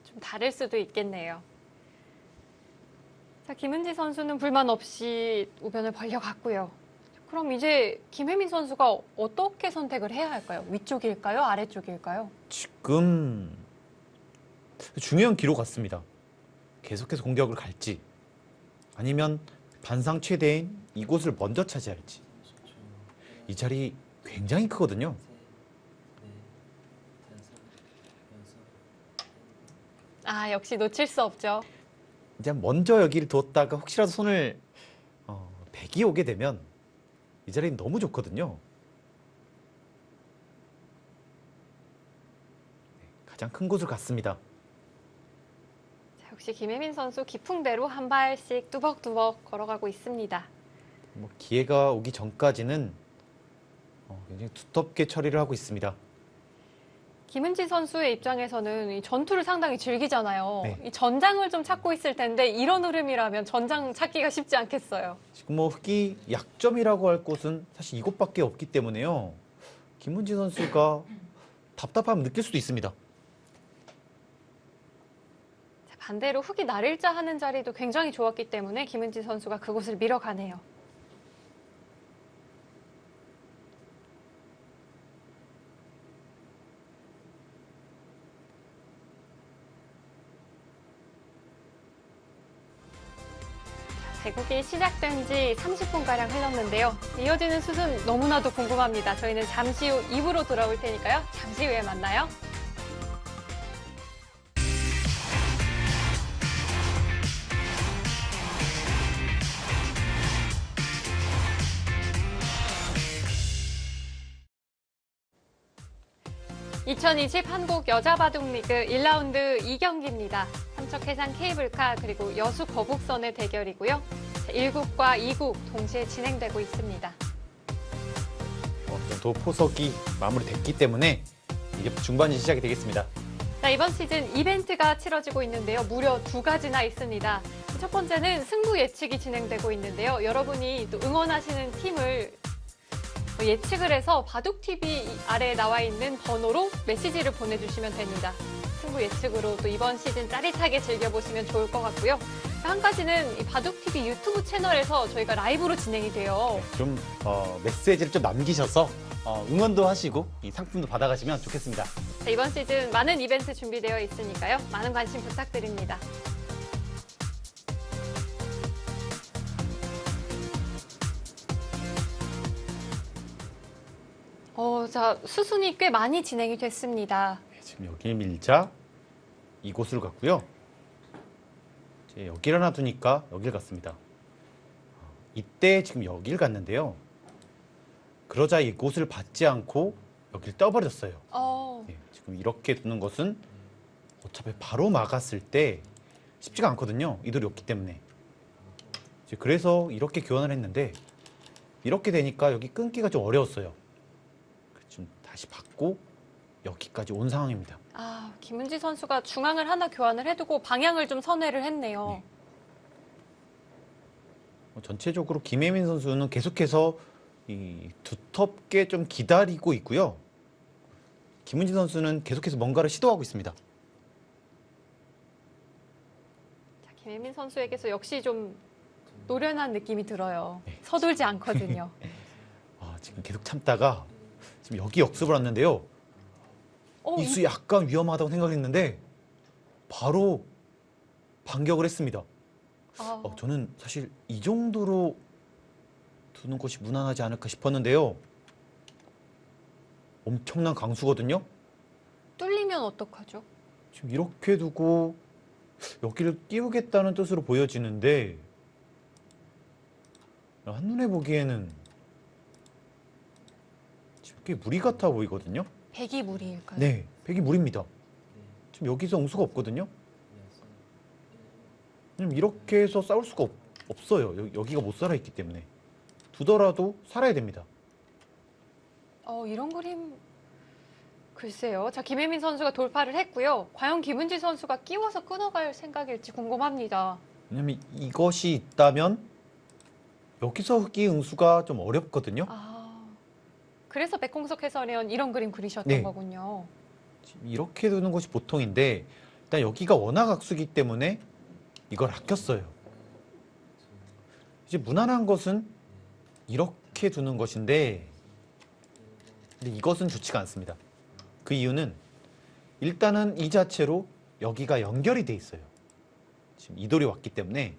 좀 다를 수도 있겠네요. 자, 김은지 선수는 불만 없이 우변을 벌려갔고요. 그럼 이제 김혜민 선수가 어떻게 선택을 해야 할까요? 위쪽일까요? 아래쪽일까요? 지금 중요한 기로 같습니다. 계속해서 공격을 갈지 아니면 반상 최대인 이곳을 먼저 차지할지. 이 자리 굉장히 크거든요. 아, 역시 놓칠 수 없죠. 이제 먼저 여기를 두었다가 혹시라도 손을 백이 오게 되면 이 자리는 너무 좋거든요. 네, 가장 큰 곳을 갔습니다. 자, 역시 김혜민 선수 기풍대로 한 발씩 뚜벅뚜벅 걸어가고 있습니다. 뭐 기회가 오기 전까지는 굉장히 두텁게 처리를 하고 있습니다. 김은지 선수의 입장에서는 이 전투를 상당히 즐기잖아요. 네. 이 전장을 좀 찾고 있을 텐데 이런 흐름이라면 전장 찾기가 쉽지 않겠어요. 지금 뭐 흑이 약점이라고 할 곳은 사실 이곳밖에 없기 때문에요. 김은지 선수가 답답함을 느낄 수도 있습니다. 자, 반대로 흑이 날일자 하는 자리도 굉장히 좋았기 때문에 김은지 선수가 그곳을 밀어가네요. 대국이 시작된 지 30분가량 흘렀는데요. 이어지는 수순 너무나도 궁금합니다. 저희는 잠시 후 2부로 돌아올 테니까요. 잠시 후에 만나요. (2020) 한국 여자바둑리그 1라운드 2경기입니다. 삼척 해상 케이블카 그리고 여수 거북선의 대결이고요. 1국과 2국 동시에 진행되고 있습니다. 도포석이 마무리됐기 때문에 이제 중반이 시작이 되겠습니다. 자, 이번 시즌 이벤트가 치러지고 있는데요. 무려 2가지나 있습니다. 첫 번째는 승부 예측이 진행되고 있는데요. 여러분이 또 응원하시는 팀을 예측을 해서 바둑TV 아래에 나와 있는 번호로 메시지를 보내주시면 됩니다. 승부 예측으로 또 이번 시즌 짜릿하게 즐겨보시면 좋을 것 같고요. 한 가지는 이 바둑TV 유튜브 채널에서 저희가 라이브로 진행이 돼요. 좀 메시지를 좀 남기셔서 응원도 하시고 이 상품도 받아가시면 좋겠습니다. 자, 이번 시즌 많은 이벤트 준비되어 있으니까요. 많은 관심 부탁드립니다. 자, 수순이 꽤 많이 진행이 됐습니다. 지금 여길 밀자 이곳을 갔고요. 이제 여기를 하나 두니까 여길 갔습니다. 이때 지금 여길 갔는데요. 그러자 이곳을 받지 않고 여길 떠버렸어요. 예, 지금 이렇게 두는 것은 어차피 바로 막았을 때 쉽지가 않거든요. 이 돌이 없기 때문에. 이제 그래서 이렇게 교환을 했는데 이렇게 되니까 여기 끊기가 좀 어려웠어요. 지금 다시 받고 여기까지 온 상황입니다. 아, 김은지 선수가 중앙을 하나 교환을 해두고 방향을 좀 선회를 했네요. 네. 전체적으로 김혜민 선수는 계속해서 이 두텁게 좀 기다리고 있고요. 김은지 선수는 계속해서 뭔가를 시도하고 있습니다. 자, 김혜민 선수에게서 역시 좀 노련한 느낌이 들어요. 서둘지 않거든요. 지금 계속 참다가 지금 여기 역습을 왔는데요. 이 수 약간 위험하다고 생각했는데 바로 반격을 했습니다. 저는 사실 이 정도로 두는 것이 무난하지 않을까 싶었는데요. 엄청난 강수거든요. 뚫리면 어떡하죠? 지금 이렇게 두고 여기를 띄우겠다는 뜻으로 보여지는데 한눈에 보기에는 지금 꽤 무리 같아 보이거든요. 백이 무리일까요? 네, 백이 무리입니다. 지금 여기서 응수가 없거든요. 이렇게 해서 싸울 수가 없어요. 여기가 못 살아있기 때문에. 두더라도 살아야 됩니다. 이런 그림 글쎄요. 자, 김혜민 선수가 돌파를 했고요. 과연 김은지 선수가 끼워서 끊어갈 생각일지 궁금합니다. 왜냐면 이것이 있다면 여기서 흑기 응수가 좀 어렵거든요. 그래서 백홍석 해설위원 이런 그림 그리셨던 네. 거군요. 지금 이렇게 두는 것이 보통인데 일단 여기가 워낙 악수기 때문에 이걸 아꼈어요. 이제 무난한 것은 이렇게 두는 것인데 근데 이것은 좋지가 않습니다. 그 이유는 일단은 이 자체로 여기가 연결이 돼 있어요. 지금 이 돌이 왔기 때문에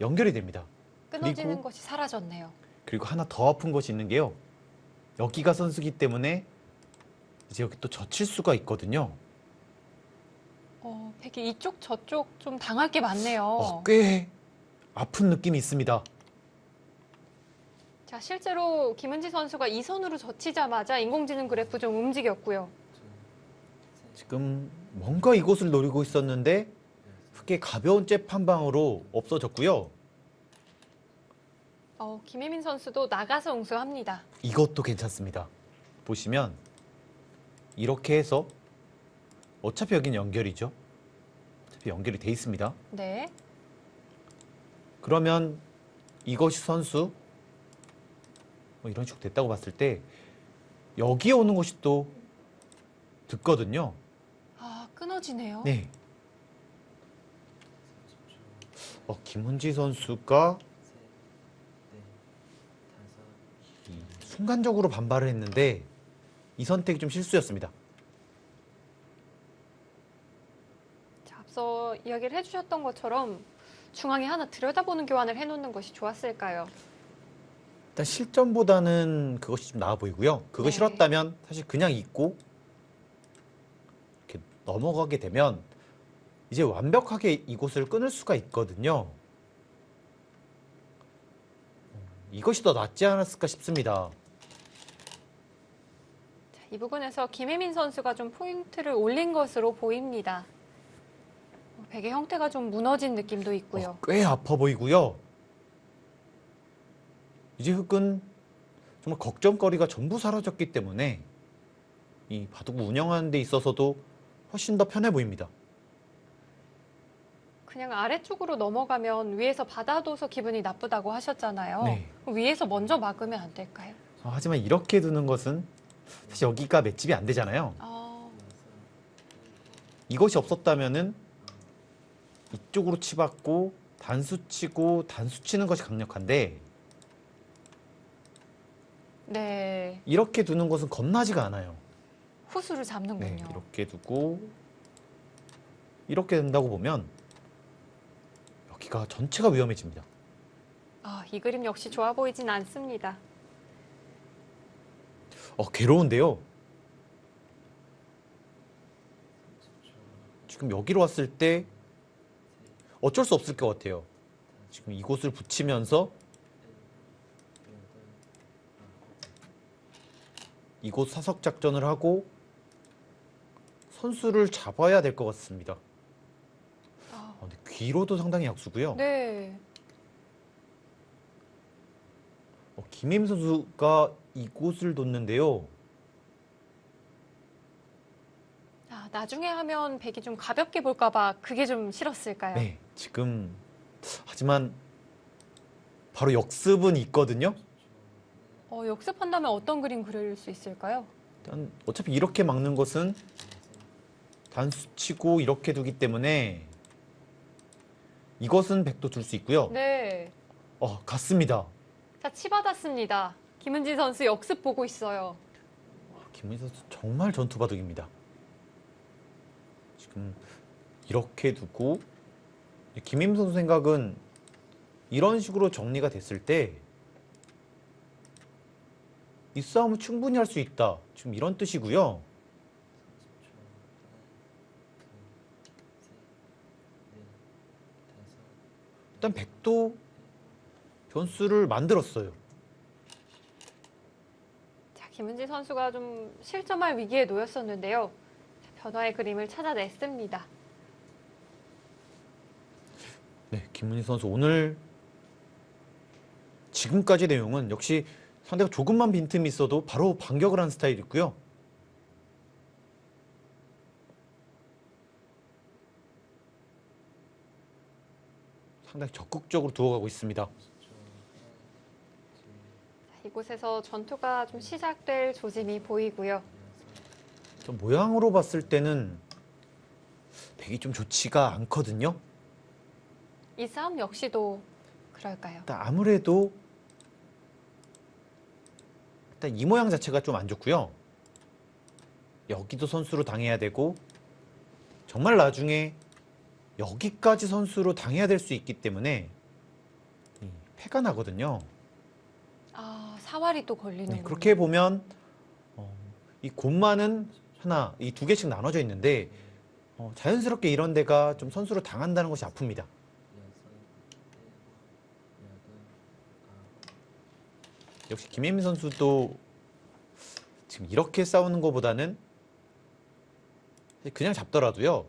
연결이 됩니다. 끊어지는 그리고- 것이 사라졌네요. 그리고 하나 더 아픈 것이 있는 게요. 여기가 선수기 때문에 이제 여기 또 젖힐 수가 있거든요. 백이 이쪽 저쪽 좀 당할 게 많네요. 꽤 아픈 느낌이 있습니다. 자, 실제로 김은지 선수가 이 손으로 젖히자마자 인공지능 그래프 좀 움직였고요. 지금 뭔가 이곳을 노리고 있었는데 흑의 가벼운 잽 한 방으로 없어졌고요. 김혜민 선수도 나가서 응수합니다. 이것도 괜찮습니다. 보시면 이렇게 해서 어차피 여기는 연결이죠. 어차피 연결이 돼 있습니다. 네. 그러면 이것이 선수 이런 식으로 됐다고 봤을 때 여기에 오는 것이 또 듣거든요. 끊어지네요. 네. 김은지 선수가 순간적으로 반발을 했는데 이 선택이 좀 실수였습니다. 자, 앞서 이야기를 해주셨던 것처럼 중앙에 하나 들여다보는 교환을 해놓는 것이 좋았을까요? 일단 실점보다는 그것이 좀 나아 보이고요. 그거 네. 싫었다면 사실 그냥 있고 이렇게 넘어가게 되면 이제 완벽하게 이곳을 끊을 수가 있거든요. 이것이 더 낫지 않았을까 싶습니다. 자, 이 부분에서 김혜민 선수가 좀 포인트를 올린 것으로 보입니다. 백의 형태가 좀 무너진 느낌도 있고요. 꽤 아파 보이고요. 이제 흑은 정말 걱정거리가 전부 사라졌기 때문에 이 바둑 운영하는 데 있어서도 훨씬 더 편해 보입니다. 그냥 아래쪽으로 넘어가면 위에서 받아둬서 기분이 나쁘다고 하셨잖아요. 네. 그럼 위에서 먼저 막으면 안 될까요? 하지만 이렇게 두는 것은 사실 여기가 맷집이 안 되잖아요. 이것이 없었다면은 이쪽으로 치받고 단수 치고 단수 치는 것이 강력한데 네. 이렇게 두는 것은 겁나지가 않아요. 후수를 잡는군요. 네, 이렇게 두고 이렇게 된다고 보면 여기가 전체가 위험해집니다. 이 그림 역시 좋아 보이진 않습니다. 괴로운데요. 지금 여기로 왔을 때 어쩔 수 없을 것 같아요. 지금 이곳을 붙이면서 이곳 사석 작전을 하고 선수를 잡아야 될 것 같습니다. 근데 귀로도 상당히 약수고요. 네. 김혜민 선수가 이곳을 뒀는데요. 나중에 하면 백이 좀 가볍게 볼까봐 그게 좀 싫었을까요? 네, 지금 하지만 바로 역습은 있거든요. 역습한다면 어떤 그림 그릴 수 있을까요? 일단 어차피 이렇게 막는 것은 단수치고 이렇게 두기 때문에 이것은 백도 둘 수 있고요. 네. 갔습니다. 자, 치받았습니다. 김은지 선수 역습 보고 있어요. 김은지 선수 정말 전투바둑입니다. 지금 이렇게 두고 김혜민 선수 생각은 이런 식으로 정리가 됐을 때 이 싸움을 충분히 할 수 있다. 지금 이런 뜻이고요. 일단 백도 변수를 만들었어요. 자, 김은지 선수가 좀 실점할 위기에 놓였었는데요. 자, 변화의 그림을 찾아냈습니다. 네, 김은지 선수 오늘 지금까지 내용은 역시 상대가 조금만 빈틈이 있어도 바로 반격을 하는 스타일이고요. 상당히 적극적으로 두어가고 있습니다. 자, 이곳에서 전투가 좀 시작될 조짐이 보이고요. 좀 모양으로 봤을 때는 백이 좀 좋지가 않거든요. 이 싸움 역시도 그럴까요? 일단 아무래도 일단 이 모양 자체가 좀 안 좋고요. 여기도 선수로 당해야 되고 정말 나중에 여기까지 선수로 당해야 될 수 있기 때문에 패가 나거든요. 사활이 또 걸리는 네, 그렇게 보면 이 곰마는 하나, 이 두 개씩 나눠져 있는데 자연스럽게 이런 데가 좀 선수로 당한다는 것이 아픕니다. 역시 김혜민 선수도 지금 이렇게 싸우는 것보다는 그냥 잡더라도요.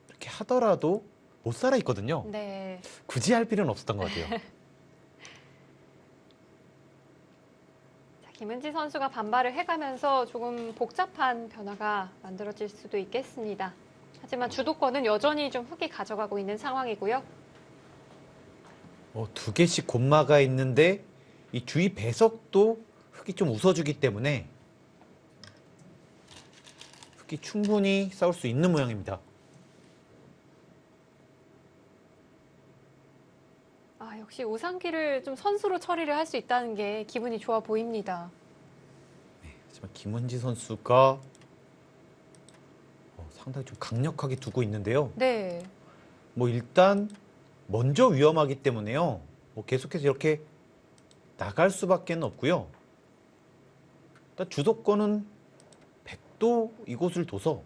이렇게 하더라도 못 살아 있거든요. 네. 굳이 할 필요는 없었던 것 같아요. 자, 김은지 선수가 반발을 해가면서 조금 복잡한 변화가 만들어질 수도 있겠습니다. 하지만 주도권은 여전히 좀 흑이 가져가고 있는 상황이고요. 두 개씩 곰마가 있는데 이 주위 배석도 흑이 좀 웃어주기 때문에 흑이 충분히 싸울 수 있는 모양입니다. 역시 우상기를 좀 선수로 처리를 할 수 있다는 게 기분이 좋아 보입니다. 네, 하지만 김은지 선수가 상당히 좀 강력하게 두고 있는데요. 네. 일단 먼저 위험하기 때문에요. 계속해서 이렇게 나갈 수밖에 없고요. 일단 주도권은 백도 이곳을 둬서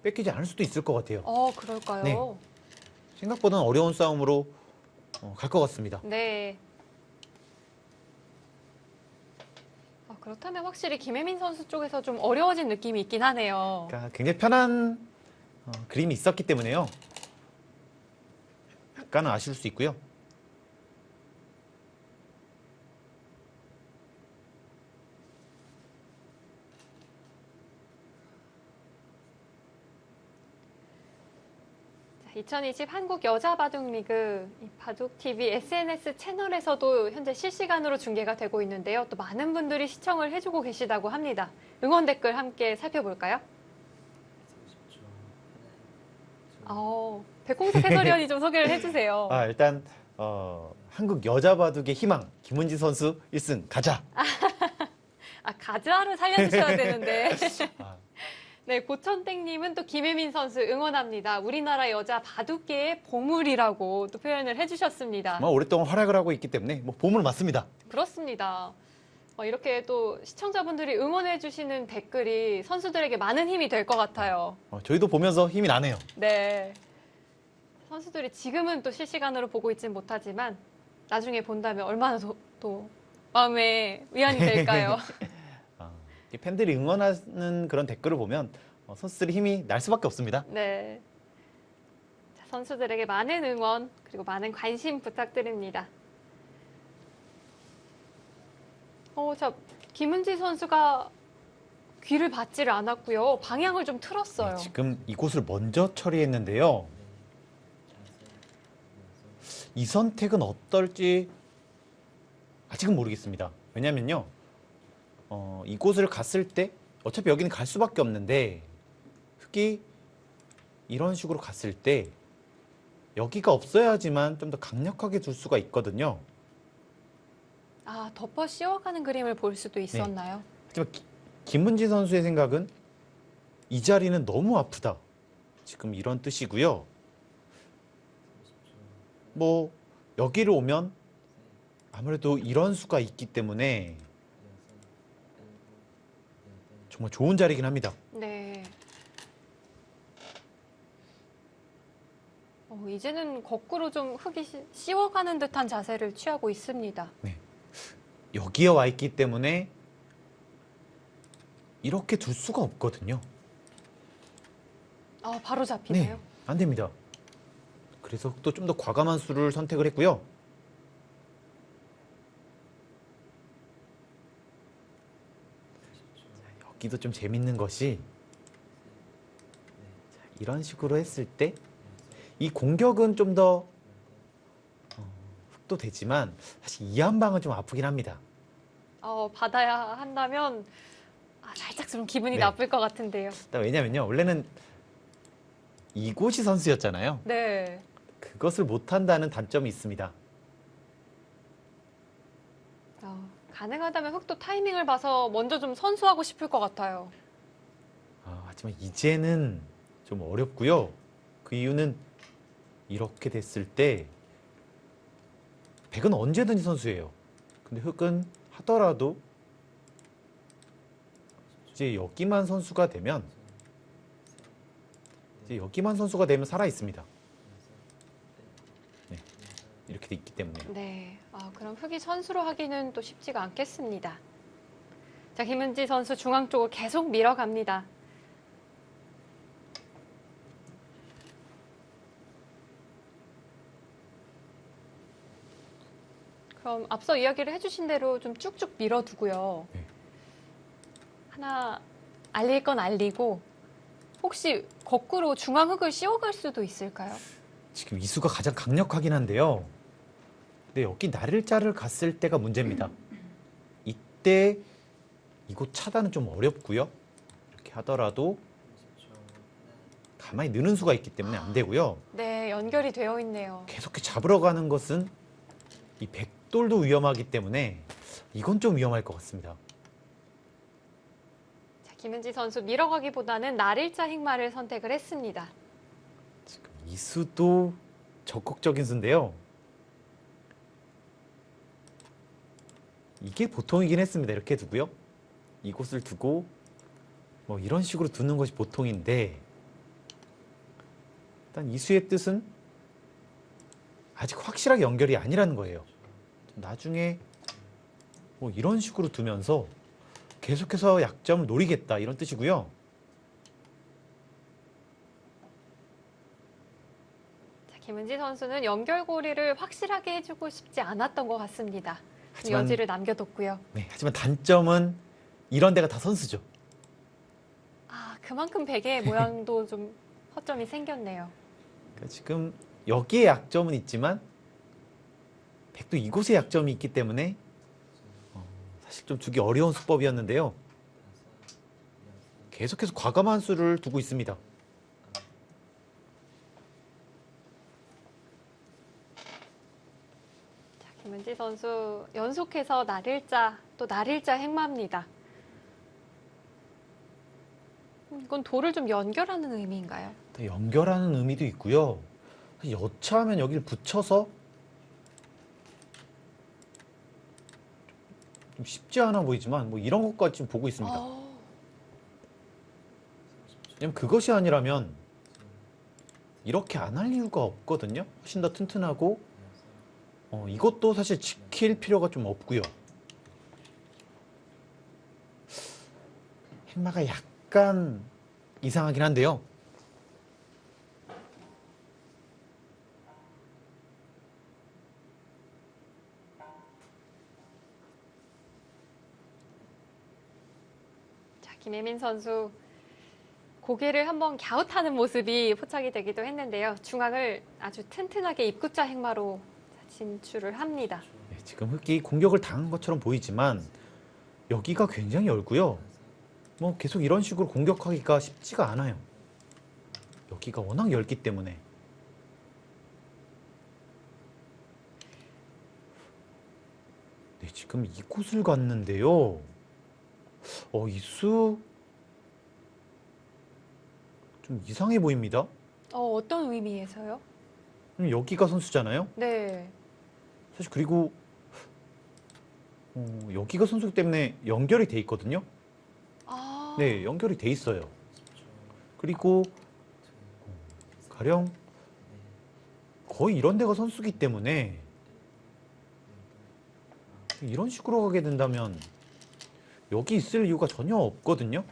뺏기지 않을 수도 있을 것 같아요. 그럴까요? 네. 생각보다는 어려운 싸움으로 갈 것 같습니다. 네. 그렇다면 확실히 김혜민 선수 쪽에서 좀 어려워진 느낌이 있긴 하네요. 그러니까 굉장히 편한 그림이 있었기 때문에요. 약간은 아쉬울 수 있고요. 자, 2020 한국 여자 바둑 리그 바둑 TV SNS 채널에서도 현재 실시간으로 중계가 되고 있는데요. 또 많은 분들이 시청을 해주고 계시다고 합니다. 응원 댓글 함께 살펴볼까요? 백홍석 해설위원이 좀 소개를 해주세요. 일단 한국 여자 바둑의 희망 김은지 선수 1승 가자. 가즈아를 살려주셔야 되는데. 네, 고천땡님은 또 김혜민 선수 응원합니다. 우리나라 여자 바둑계의 보물이라고 또 표현을 해주셨습니다. 오랫동안 활약을 하고 있기 때문에 보물 맞습니다. 그렇습니다. 이렇게 또 시청자분들이 응원해주시는 댓글이 선수들에게 많은 힘이 될 것 같아요. 저희도 보면서 힘이 나네요. 네. 선수들이 지금은 또 실시간으로 보고 있진 못하지만 나중에 본다면 얼마나 또 마음에 위안이 될까요? 이 팬들이 응원하는 그런 댓글을 보면 선수들이 힘이 날 수밖에 없습니다. 네. 자, 선수들에게 많은 응원 그리고 많은 관심 부탁드립니다. 자, 김은지 선수가 귀를 받지를 않았고요. 방향을 좀 틀었어요. 네, 지금 이곳을 먼저 처리했는데요. 이 선택은 어떨지 아직은 모르겠습니다. 왜냐면요. 이곳을 갔을 때 어차피 여기는 갈 수밖에 없는데 흙이 이런 식으로 갔을 때 여기가 없어야지만 좀 더 강력하게 둘 수가 있거든요. 아, 덮어 씌워가는 그림을 볼 수도 있었나요? 하지만 김은지 선수의 생각은 이 자리는 너무 아프다. 지금 이런 뜻이고요. 뭐 여기를 오면 아무래도 이런 수가 있기 때문에 정말 좋은 자리긴 합니다. 네. 이제는 거꾸로 좀 흙이 씌워가는 듯한 자세를 취하고 있습니다. 네. 여기에 와 있기 때문에 이렇게 둘 수가 없거든요. 아, 바로 잡히네요. 네, 안 됩니다. 그래서 또 좀 더 과감한 수를 선택을 했고요. 여기도 좀 재밌는 것이 이런 식으로 했을 때 이 공격은 좀 더 흑도 되지만 사실 이 한 방은 좀 아프긴 합니다. 받아야 한다면 살짝 좀 기분이 네. 나쁠 것 같은데요. 왜냐면요. 원래는 이곳이 선수였잖아요. 네. 그것을 못한다는 단점이 있습니다. 가능하다면 흙도 타이밍을 봐서 먼저 좀 선수하고 싶을 것 같아요. 하지만 이제는 좀 어렵고요. 그 이유는 이렇게 됐을 때 백은 언제든지 선수예요. 근데 흙은 하더라도 이제 여기만 선수가 되면 살아 있습니다. 네, 이렇게 돼 있기 때문에. 네. 그럼 흙이 선수로 하기는 또 쉽지가 않겠습니다. 자, 김은지 선수 중앙 쪽을 계속 밀어갑니다. 그럼 앞서 이야기를 해주신 대로 좀 쭉쭉 밀어두고요. 네. 하나 알릴 건 알리고 혹시 거꾸로 중앙 흙을 씌워갈 수도 있을까요? 지금 이수가 가장 강력하긴 한데요. 근데 여기 나를자를 갔을 때가 문제입니다. 이때 이곳 차단은 좀 어렵고요. 이렇게 하더라도 가만히 느는 수가 있기 때문에 안 되고요. 네, 연결이 되어 있네요. 계속 잡으러 가는 것은 이 백돌도 위험하기 때문에 이건 좀 위험할 것 같습니다. 자, 김은지 선수 밀어가기보다는 날일자 힉마를 선택을 했습니다. 지금 이수도 적극적인 수인데요. 이게 보통이긴 했습니다. 이렇게 두고요. 이곳을 두고 뭐 이런 식으로 두는 것이 보통인데 일단 이수의 뜻은 아직 확실하게 연결이 아니라는 거예요. 나중에 뭐 이런 식으로 두면서 계속해서 약점을 노리겠다 이런 뜻이고요. 자, 김은지 선수는 연결고리를 확실하게 해주고 싶지 않았던 것 같습니다. 하지만, 여지를 남겨뒀고요. 네, 하지만 단점은 이런 데가 다 선수죠. 그만큼 베개의 모양도 좀 허점이 생겼네요. 그러니까 지금 여기에 약점은 있지만 백도 이곳에 약점이 있기 때문에 사실 좀 두기 어려운 수법이었는데요. 계속해서 과감한 수를 두고 있습니다. 자, 김은지 선수 연속해서 날일자 또 날일자 힉마입니다. 이건 돌을 좀 연결하는 의미인가요? 연결하는 의미도 있고요. 여차하면 여기를 붙여서 좀 쉽지 않아 보이지만 뭐 이런 것까지 좀 보고 있습니다. 왜냐면 그것이 아니라면 이렇게 안 할 이유가 없거든요. 훨씬 더 튼튼하고 이것도 사실 지킬 필요가 좀 없고요. 행마가 약간 이상하긴 한데요. 자, 김혜민 선수 고개를 한번 갸웃하는 모습이 포착이 되기도 했는데요. 중앙을 아주 튼튼하게 입구자 행마로 진출을 합니다. 네, 지금 흑이 공격을 당한 것처럼 보이지만 여기가 굉장히 넓고요. 뭐 계속 이런 식으로 공격하기가 쉽지가 않아요. 여기가 워낙 넓기 때문에. 네, 지금 이곳을 갔는데요. 이수 좀 이상해 보입니다. 어떤 의미에서요? 여기가 선수잖아요. 네. 사실 그리고 여기가 선수기 때문에 연결이 돼 있거든요. 아, 네, 연결이 돼 있어요. 그리고 가령 거의 이런 데가 선수기 때문에 이런 식으로 가게 된다면 여기 있을 이유가 전혀 없거든요.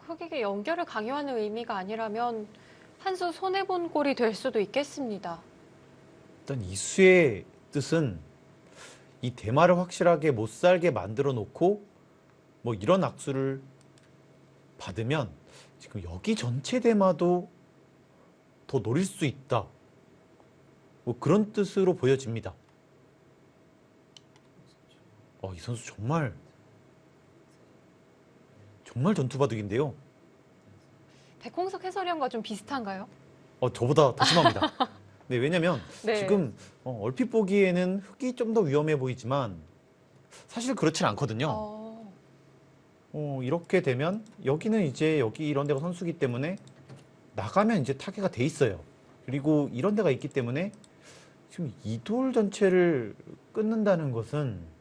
흑에게 연결을 강요하는 의미가 아니라면 한 수 손해본 꼴이 될 수도 있겠습니다. 일단 이수의 뜻은 이 대마를 확실하게 못 살게 만들어 놓고 뭐 이런 악수를 받으면 지금 여기 전체 대마도 더 노릴 수 있다. 뭐 그런 뜻으로 보여집니다. 이 선수 정말 전투바둑인데요. 백홍석 해설위원과 좀 비슷한가요? 저보다 더 심합니다. 네, 왜냐면 네. 지금 얼핏 보기에는 흑이 좀 더 위험해 보이지만 사실 그렇진 않거든요. 이렇게 되면 여기는 이제 여기 이런 데가 선수기 때문에 나가면 이제 타개가 돼 있어요. 그리고 이런 데가 있기 때문에 지금 이 돌 전체를 끊는다는 것은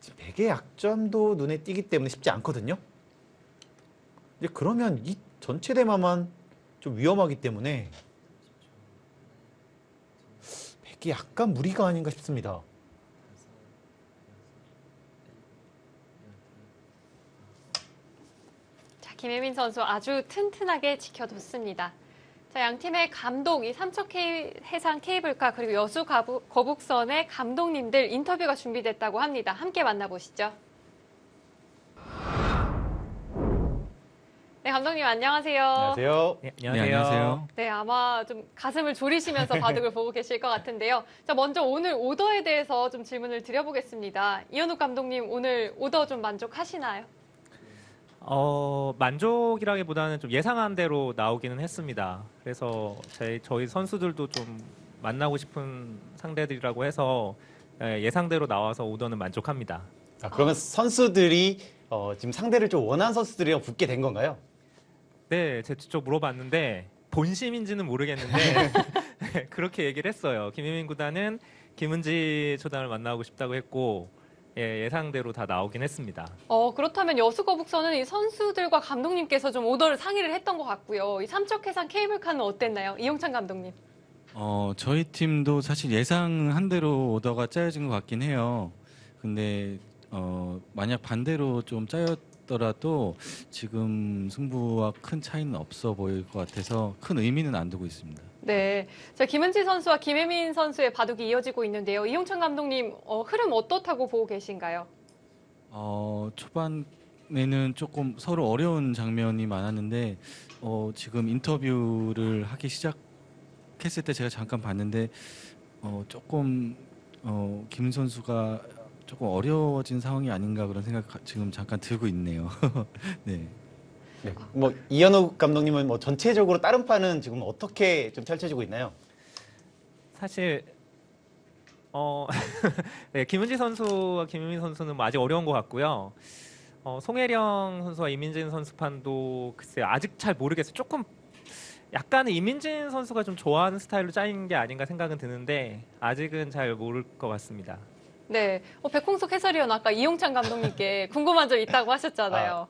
지금 백의 약점도 눈에 띄기 때문에 쉽지 않거든요. 이제 그러면 이 전체 대마만 좀 위험하기 때문에 백이 약간 무리가 아닌가 싶습니다. 자, 김혜민 선수 아주 튼튼하게 지켜뒀습니다. 자, 양 팀의 감독, 이 삼척 해상 케이블카 그리고 여수 거북선의 감독님들 인터뷰가 준비됐다고 합니다. 함께 만나보시죠. 네, 감독님 안녕하세요. 안녕하세요. 네, 네, 안녕하세요. 네, 아마 좀 가슴을 졸이시면서 바둑을 보고 계실 것 같은데요. 자, 먼저 오늘 오더에 대해서 좀 질문을 드려보겠습니다. 이현욱 감독님, 오늘 오더 좀 만족하시나요? 만족이라기보다는 좀 예상한 대로 나오기는 했습니다. 그래서 저희 선수들도 좀 만나고 싶은 상대들이라고 해서 예상대로 나와서 오더는 만족합니다. 그러면 선수들이 지금 상대를 좀 원하는 선수들이랑 붙게 된 건가요? 네, 제가 직접 물어봤는데 본심인지는 모르겠는데 네, 그렇게 얘기를 했어요. 김혜민 구단은 김은지 초단을 만나고 싶다고 했고 예상대로 다 나오긴 했습니다. 그렇다면 여수거북선은 이 선수들과 감독님께서 좀 오더를 상의를 했던 것 같고요. 이 삼척해상 케이블카는 어땠나요? 이용찬 감독님. 저희 팀도 사실 예상한 대로 오더가 짜여진 것 같긴 해요. 근데 만약 반대로 좀 짜였더라도 지금 승부와 큰 차이는 없어 보일 것 같아서 큰 의미는 안 두고 있습니다. 네, 자, 김은지 선수와 김혜민 선수의 바둑이 이어지고 있는데요. 이용찬 감독님, 흐름 어떻다고 보고 계신가요? 초반에는 조금 서로 어려운 장면이 많았는데 지금 인터뷰를 하기 시작했을 때 제가 잠깐 봤는데 조금 김 선수가 조금 어려워진 상황이 아닌가 그런 생각 지금 잠깐 들고 있네요. 네. 네. 뭐 이현욱 감독님은 뭐 전체적으로 다른 판은 지금 어떻게 좀 펼쳐지고 있나요? 사실 네, 김은지 선수와 김혜민 선수는 뭐 아직 어려운 것 같고요. 송혜령 선수와 이민진 선수 판도 글쎄요, 아직 잘 모르겠어요. 조금 약간은 이민진 선수가 좀 좋아하는 스타일로 짜인 게 아닌가 생각은 드는데 아직은 잘 모를 것 같습니다. 네. 백홍석 해설위원 아까 이용찬 감독님께 궁금한 점 있다고 하셨잖아요.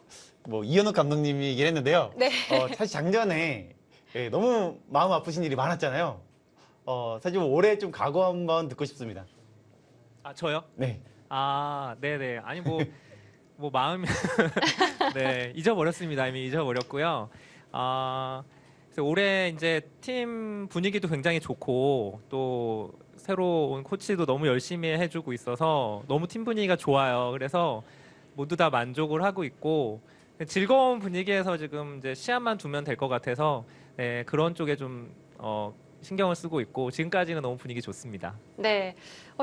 뭐 이현욱 감독님이긴 했는데요. 네. 사실 작년에 너무 마음 아프신 일이 많았잖아요. 사실 올해 좀 각오 한번 듣고 싶습니다. 아, 저요? 네. 아, 네네. 아니, 뭐 마음이, 네, 잊어버렸습니다. 이미 잊어버렸고요. 그래서 올해 이제 팀 분위기도 굉장히 좋고, 또 새로 온 코치도 너무 열심히 해주고 있어서 너무 팀 분위기가 좋아요. 그래서 모두 다 만족을 하고 있고, 즐거운 분위기에서 지금 이제 시합만 두면 될 것 같아서, 네, 그런 쪽에 좀, 신경을 쓰고 있고, 지금까지는 너무 분위기 좋습니다. 네.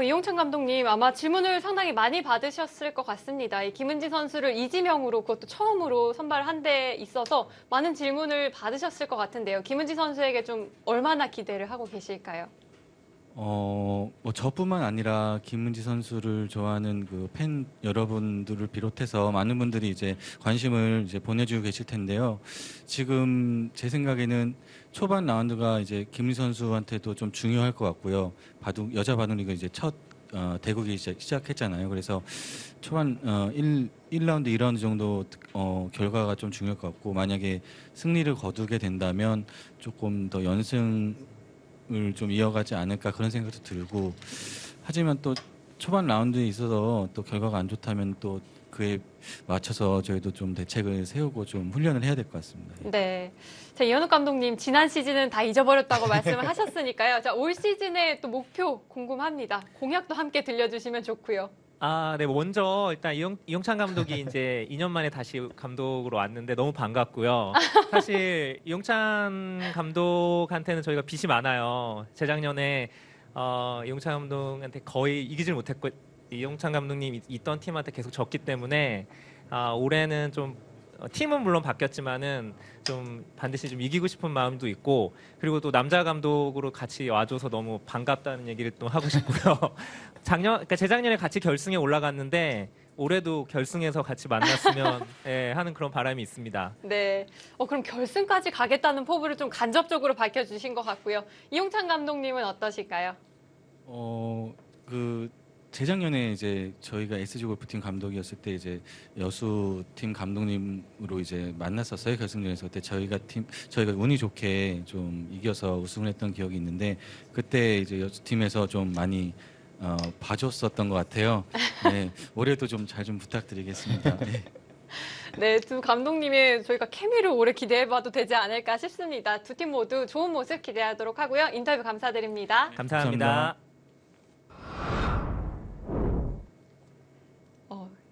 이용찬 감독님 아마 질문을 상당히 많이 받으셨을 것 같습니다. 이 김은지 선수를 이지명으로 그것도 처음으로 선발한 데 있어서 많은 질문을 받으셨을 것 같은데요. 김은지 선수에게 좀 얼마나 기대를 하고 계실까요? 뭐 저뿐만 아니라 김은지 선수를 좋아하는 그 팬 여러분들을 비롯해서 많은 분들이 이제 관심을 이제 보내주고 계실 텐데요. 지금 제 생각에는 초반 라운드가 이제 김은지 선수한테도 좀 중요할 것 같고요. 여자 바둑리그 이제 첫 대국이 시작했잖아요. 그래서 초반 1라운드, 2라운드 정도 결과가 좀 중요할 것 같고, 만약에 승리를 거두게 된다면 조금 더 연승을 좀 이어가지 않을까 그런 생각도 들고, 하지만 또 초반 라운드에 있어서 또 결과가 안 좋다면 또 그에 맞춰서 저희도 좀 대책을 세우고 좀 훈련을 해야 될 것 같습니다. 네. 자, 이현욱 감독님 지난 시즌은 다 잊어버렸다고 말씀을 하셨으니까요. 자, 올 시즌의 또 목표 궁금합니다. 공약도 함께 들려주시면 좋고요. 아, 네. 먼저 일단 이용찬 감독이 이제 2년 만에 다시 감독으로 왔는데 너무 반갑고요. 사실 이용찬 감독한테는 저희가 빚이 많아요. 재작년에 이용찬 감독한테 거의 이기질 못했고, 이용찬 감독님 있던 팀한테 계속 졌기 때문에 올해는 좀 팀은 물론 바뀌었지만은 좀 반드시 좀 이기고 싶은 마음도 있고, 그리고 또 남자 감독으로 같이 와줘서 너무 반갑다는 얘기를 또 하고 싶고요. 그러니까 재작년에 같이 결승에 올라갔는데 올해도 결승에서 같이 만났으면 예, 하는 그런 바람이 있습니다. 네. 그럼 결승까지 가겠다는 포부를 좀 간접적으로 밝혀주신 것 같고요. 이용찬 감독님은 어떠실까요? 재작년에 이제 저희가 SG 골프팀 감독이었을 때 이제 여수팀 감독님으로 이제 만났었어요, 결승전에서. 그때 저희가 운이 좋게 좀 이겨서 우승을 했던 기억이 있는데, 그때 이제 여수팀에서 좀 많이 봐줬었던 것 같아요. 네, 올해도 좀 잘 좀 부탁드리겠습니다. 네. 네, 두 감독님의 저희가 케미를 오래 기대해봐도 되지 않을까 싶습니다. 두 팀 모두 좋은 모습 기대하도록 하고요. 인터뷰 감사드립니다. 감사합니다.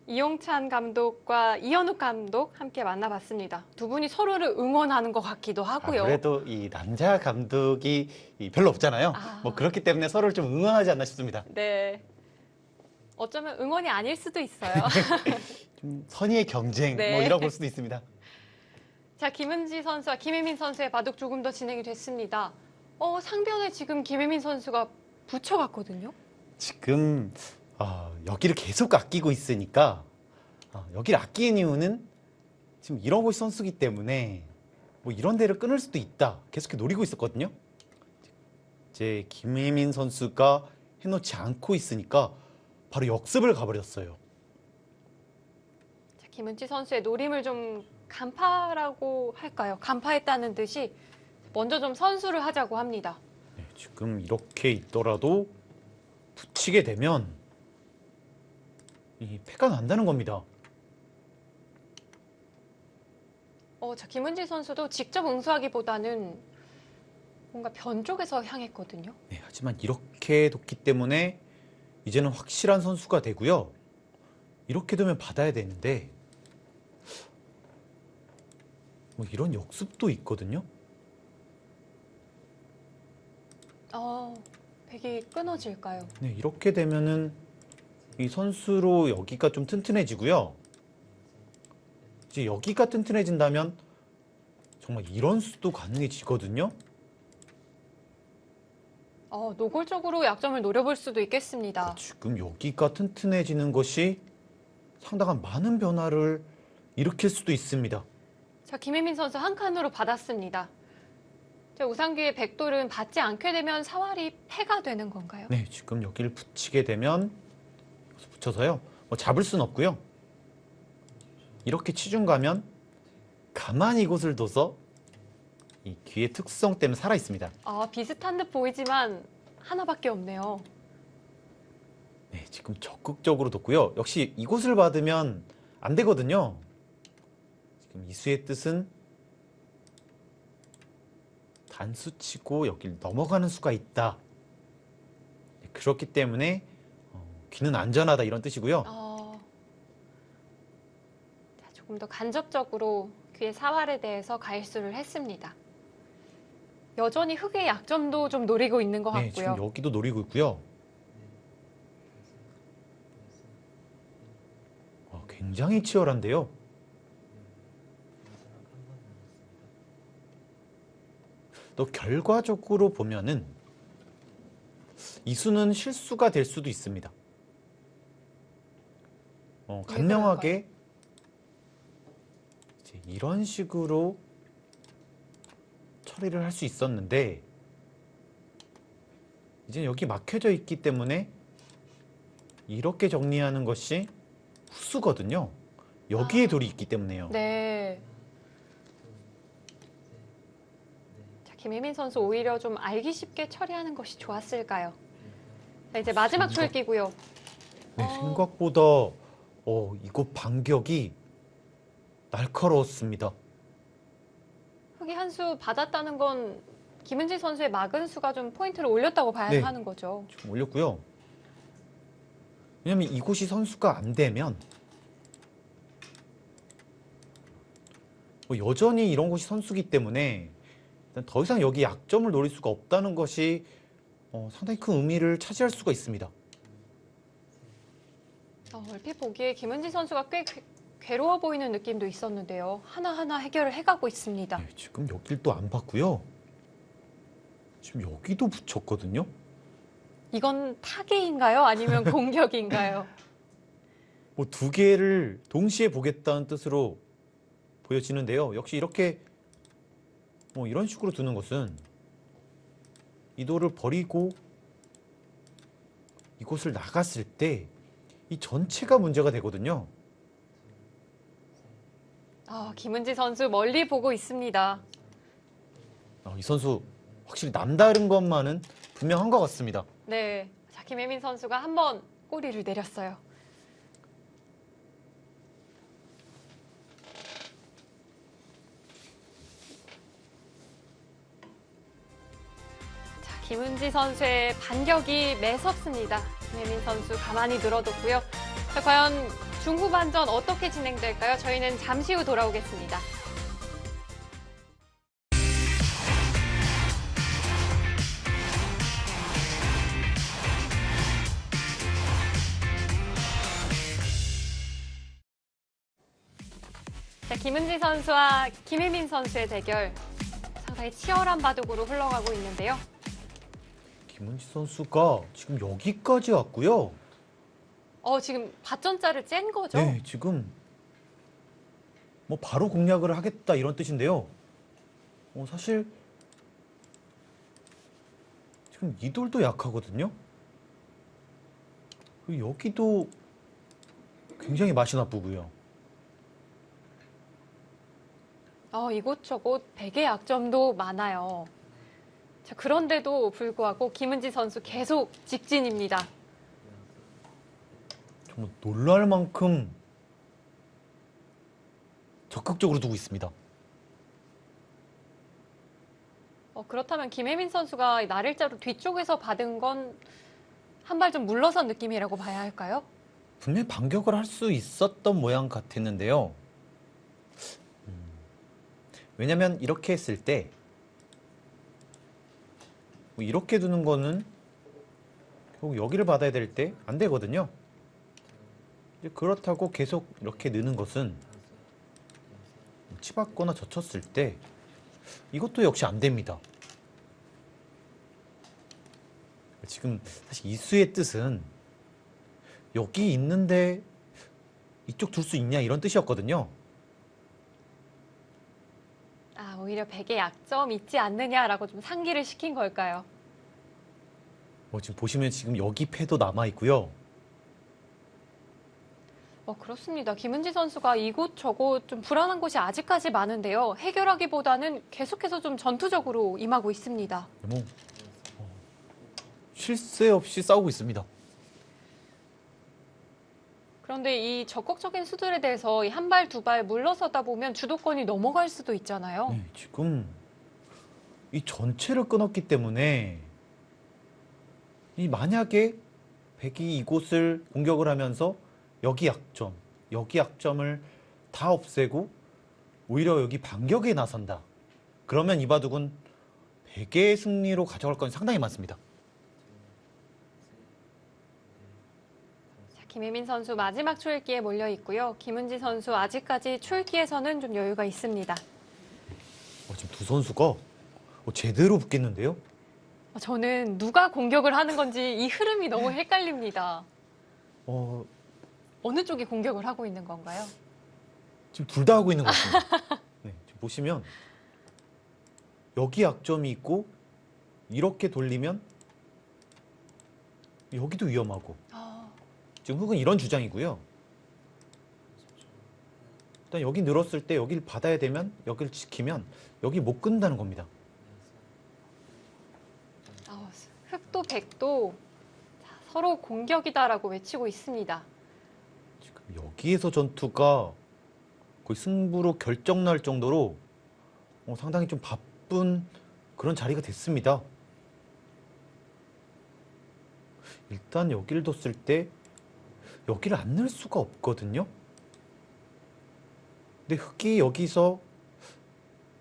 이용찬 감독과 이현욱 감독 함께 만나봤습니다. 두 분이 서로를 응원하는 것 같기도 하고요. 그래도 이 남자 감독이 별로 없잖아요. 뭐 그렇기 때문에 서로를 좀 응원하지 않나 싶습니다. 네. 어쩌면 응원이 아닐 수도 있어요. 좀 선의의 경쟁 네. 뭐 이라고 볼 수도 있습니다. 자, 김은지 선수와 김혜민 선수의 바둑 조금 더 진행이 됐습니다. 상변에 지금 김혜민 선수가 붙여갔거든요. 지금 여기를 계속 아끼고 있으니까 여기를 아끼는 이유는 지금 이러고 선수기 때문에 뭐 이런 데를 끊을 수도 있다. 계속 노리고 있었거든요. 이제 김혜민 선수가 해놓지 않고 있으니까 바로 역습을 가버렸어요. 자, 김은지 선수의 노림을 좀 간파라고 할까요? 간파했다는 듯이 먼저 좀 선수를 하자고 합니다. 네, 지금 이렇게 있더라도 붙이게 되면 이 패가 난다는 겁니다. 자, 김은지 선수도 직접 응수하기보다는 뭔가 변 쪽에서 향했거든요. 네, 하지만 이렇게 뒀기 때문에 이제는 확실한 선수가 되고요. 이렇게 되면 받아야 되는데 뭐 이런 역습도 있거든요. 백이 끊어질까요? 네, 이렇게 되면은 이 선수로 여기가 좀 튼튼해지고요. 이제 여기가 튼튼해진다면 정말 이런 수도 가능해지거든요. 노골적으로 약점을 노려볼 수도 있겠습니다. 지금 여기가 튼튼해지는 것이 상당한 많은 변화를 일으킬 수도 있습니다. 자, 김혜민 선수 한 칸으로 받았습니다. 저 우상귀의 백돌은 받지 않게 되면 사활이 패가 되는 건가요? 네, 지금 여기를 붙이게 되면 여기서 붙여서요. 뭐 잡을 순 없고요. 이렇게 치중 가면 가만히 이곳을 둬서 이 귀의 특성 때문에 살아 있습니다. 비슷한 듯 보이지만 하나밖에 없네요. 네, 지금 적극적으로 뒀고요. 역시 이곳을 받으면 안 되거든요. 지금 이수의 뜻은 단수치고 여기를 넘어가는 수가 있다. 네, 그렇기 때문에 귀는 안전하다 이런 뜻이고요. 자, 조금 더 간접적으로 귀의 사활에 대해서 가일수를 했습니다. 여전히 흑의 약점도 좀 노리고 있는 것 네, 같고요. 지금 여기도 노리고 있고요. 굉장히 치열한데요. 또 결과적으로 보면은 이 수는 실수가 될 수도 있습니다. 간명하게 이제 이런 식으로 처리를 할 수 있었는데 이제 여기 막혀져 있기 때문에 이렇게 정리하는 것이 후수거든요. 여기에 돌이 있기 때문에요. 네. 자, 김혜민 선수 오히려 좀 알기 쉽게 처리하는 것이 좋았을까요? 자, 이제 마지막 돌기고요. 네, 생각보다 이곳 반격이 날카로웠습니다. 흑이 한 수 받았다는 건 김은지 선수의 막은 수가 좀 포인트를 올렸다고 봐야 네. 하는 거죠. 좀 올렸고요. 왜냐면 이곳이 선수가 안 되면 여전히 이런 곳이 선수기 때문에 일단 더 이상 여기 약점을 노릴 수가 없다는 것이 상당히 큰 의미를 차지할 수가 있습니다. 얼핏 보기에 김은지 선수가 꽤 괴로워 보이는 느낌도 있었는데요. 하나하나 해결을 해가고 있습니다. 네, 지금 여길 또 안 봤고요. 지금 여기도 붙였거든요. 이건 타개인가요? 아니면 공격인가요? 뭐 두 개를 동시에 보겠다는 뜻으로 보여지는데요. 역시 이렇게 이런 식으로 두는 것은 이 돌을 버리고 이곳을 나갔을 때 이 전체가 문제가 되거든요. 김은지 선수 멀리 보고 있습니다. 이 선수 확실히 남다른 것만은 분명한 것 같습니다. 네, 자, 김혜민 선수가 한번 꼬리를 내렸어요. 자, 김은지 선수의 반격이 매섭습니다. 김혜민 선수 가만히 늘어뒀고요. 자, 과연 중후반전 어떻게 진행될까요? 저희는 잠시 후 돌아오겠습니다. 자, 김은지 선수와 김혜민 선수의 대결 상당히 치열한 바둑으로 흘러가고 있는데요. 김은지 선수가 지금 여기까지 왔고요. 지금 밭전자를 짠 거죠? 네, 지금 바로 공략을 하겠다 이런 뜻인데요. 사실 지금 이 돌도 약하거든요. 그리고 여기도 굉장히 맛이 나쁘고요. 이곳저곳 베개 약점도 많아요. 자, 그런데도 불구하고 김은지 선수 계속 직진입니다. 정말 놀랄 만큼 적극적으로 두고 있습니다. 그렇다면 김혜민 선수가 나를자로 뒤쪽에서 받은 건 한 발 좀 물러선 느낌이라고 봐야 할까요? 분명히 반격을 할 수 있었던 모양 같았는데요. 왜냐면 이렇게 했을 때 이렇게 두는 거는 결국 여기를 받아야 될 때 안 되거든요. 그렇다고 계속 이렇게 느는 것은 치받거나 젖혔을 때 이것도 역시 안 됩니다. 지금 사실 이수의 뜻은 여기 있는데 이쪽 둘 수 있냐 이런 뜻이었거든요. 오히려 오히려 백의 약점 있지 않느냐라고 좀 상기를 시킨 걸까요? 지금 보시면 지금 여기 패도 남아 있고요. 그렇습니다. 김은지 선수가 이곳 저곳 좀 불안한 곳이 아직까지 많은데요. 해결하기보다는 계속해서 좀 전투적으로 임하고 있습니다. 뭐 쉴 새 없이 싸우고 있습니다. 그런데 이 적극적인 수들에 대해서 한 발, 두 발 물러서다 보면 주도권이 넘어갈 수도 있잖아요. 네, 지금 이 전체를 끊었기 때문에 이 만약에 백이 이곳을 공격을 하면서 여기 약점을 다 없애고 오히려 여기 반격에 나선다. 그러면 이 바둑은 백의 승리로 가져갈 건 상당히 많습니다. 자, 김혜민 선수 마지막 초읽기에 몰려 있고요. 김은지 선수 아직까지 초읽기에서는 좀 여유가 있습니다. 지금 두 선수가 제대로 붙겠는데요? 저는 누가 공격을 하는 건지 이 흐름이 너무 헷갈립니다. 어, 어느 쪽이 공격을 하고 있는 건가요? 지금 둘 다 하고 있는 것 같습니다. 네, 지금 보시면 여기 약점이 있고 이렇게 돌리면 여기도 위험하고 지금 흑은 이런 주장이고요. 일단 여기 늘었을 때 여기를 받아야 되면 여기를 지키면 여기 못 끊는다는 겁니다. 흑도 백도 서로 공격이다라고 외치고 있습니다. 지금 여기에서 전투가 거의 승부로 결정 날 정도로 상당히 좀 바쁜 그런 자리가 됐습니다. 일단 여기를 뒀을 때 여기를 안 넣을 수가 없거든요. 근데 흑이 여기서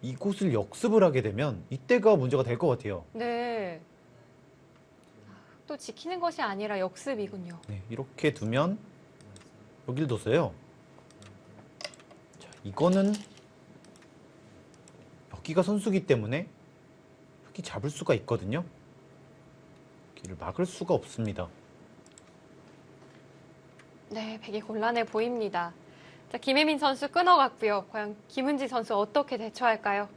이곳을 역습을 하게 되면 이때가 문제가 될 것 같아요. 네. 흑도 지키는 것이 아니라 역습이군요. 네, 이렇게 두면 여기를 뒀어요. 자, 이거는 여기가 선수기 때문에 흑이 잡을 수가 있거든요. 여기를 막을 수가 없습니다. 네, 백이 곤란해 보입니다. 자, 김혜민 선수 끊어갔고요. 과연 김은지 선수 어떻게 대처할까요?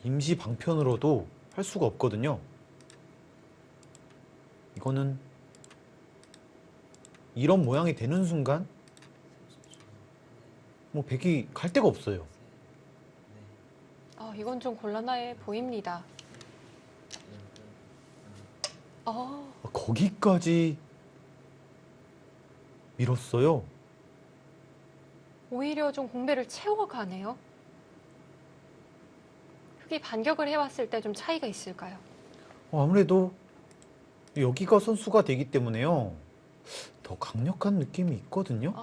임시 방편으로도 할 수가 없거든요. 이거는 이런 모양이 되는 순간 백이 갈 데가 없어요. 이건 좀 곤란해 보입니다. 거기까지 밀었어요. 오히려 좀 공배를 채워가네요. 흑이 반격을 해왔을 때 좀 차이가 있을까요? 아무래도 여기가 선수가 되기 때문에요. 더 강력한 느낌이 있거든요.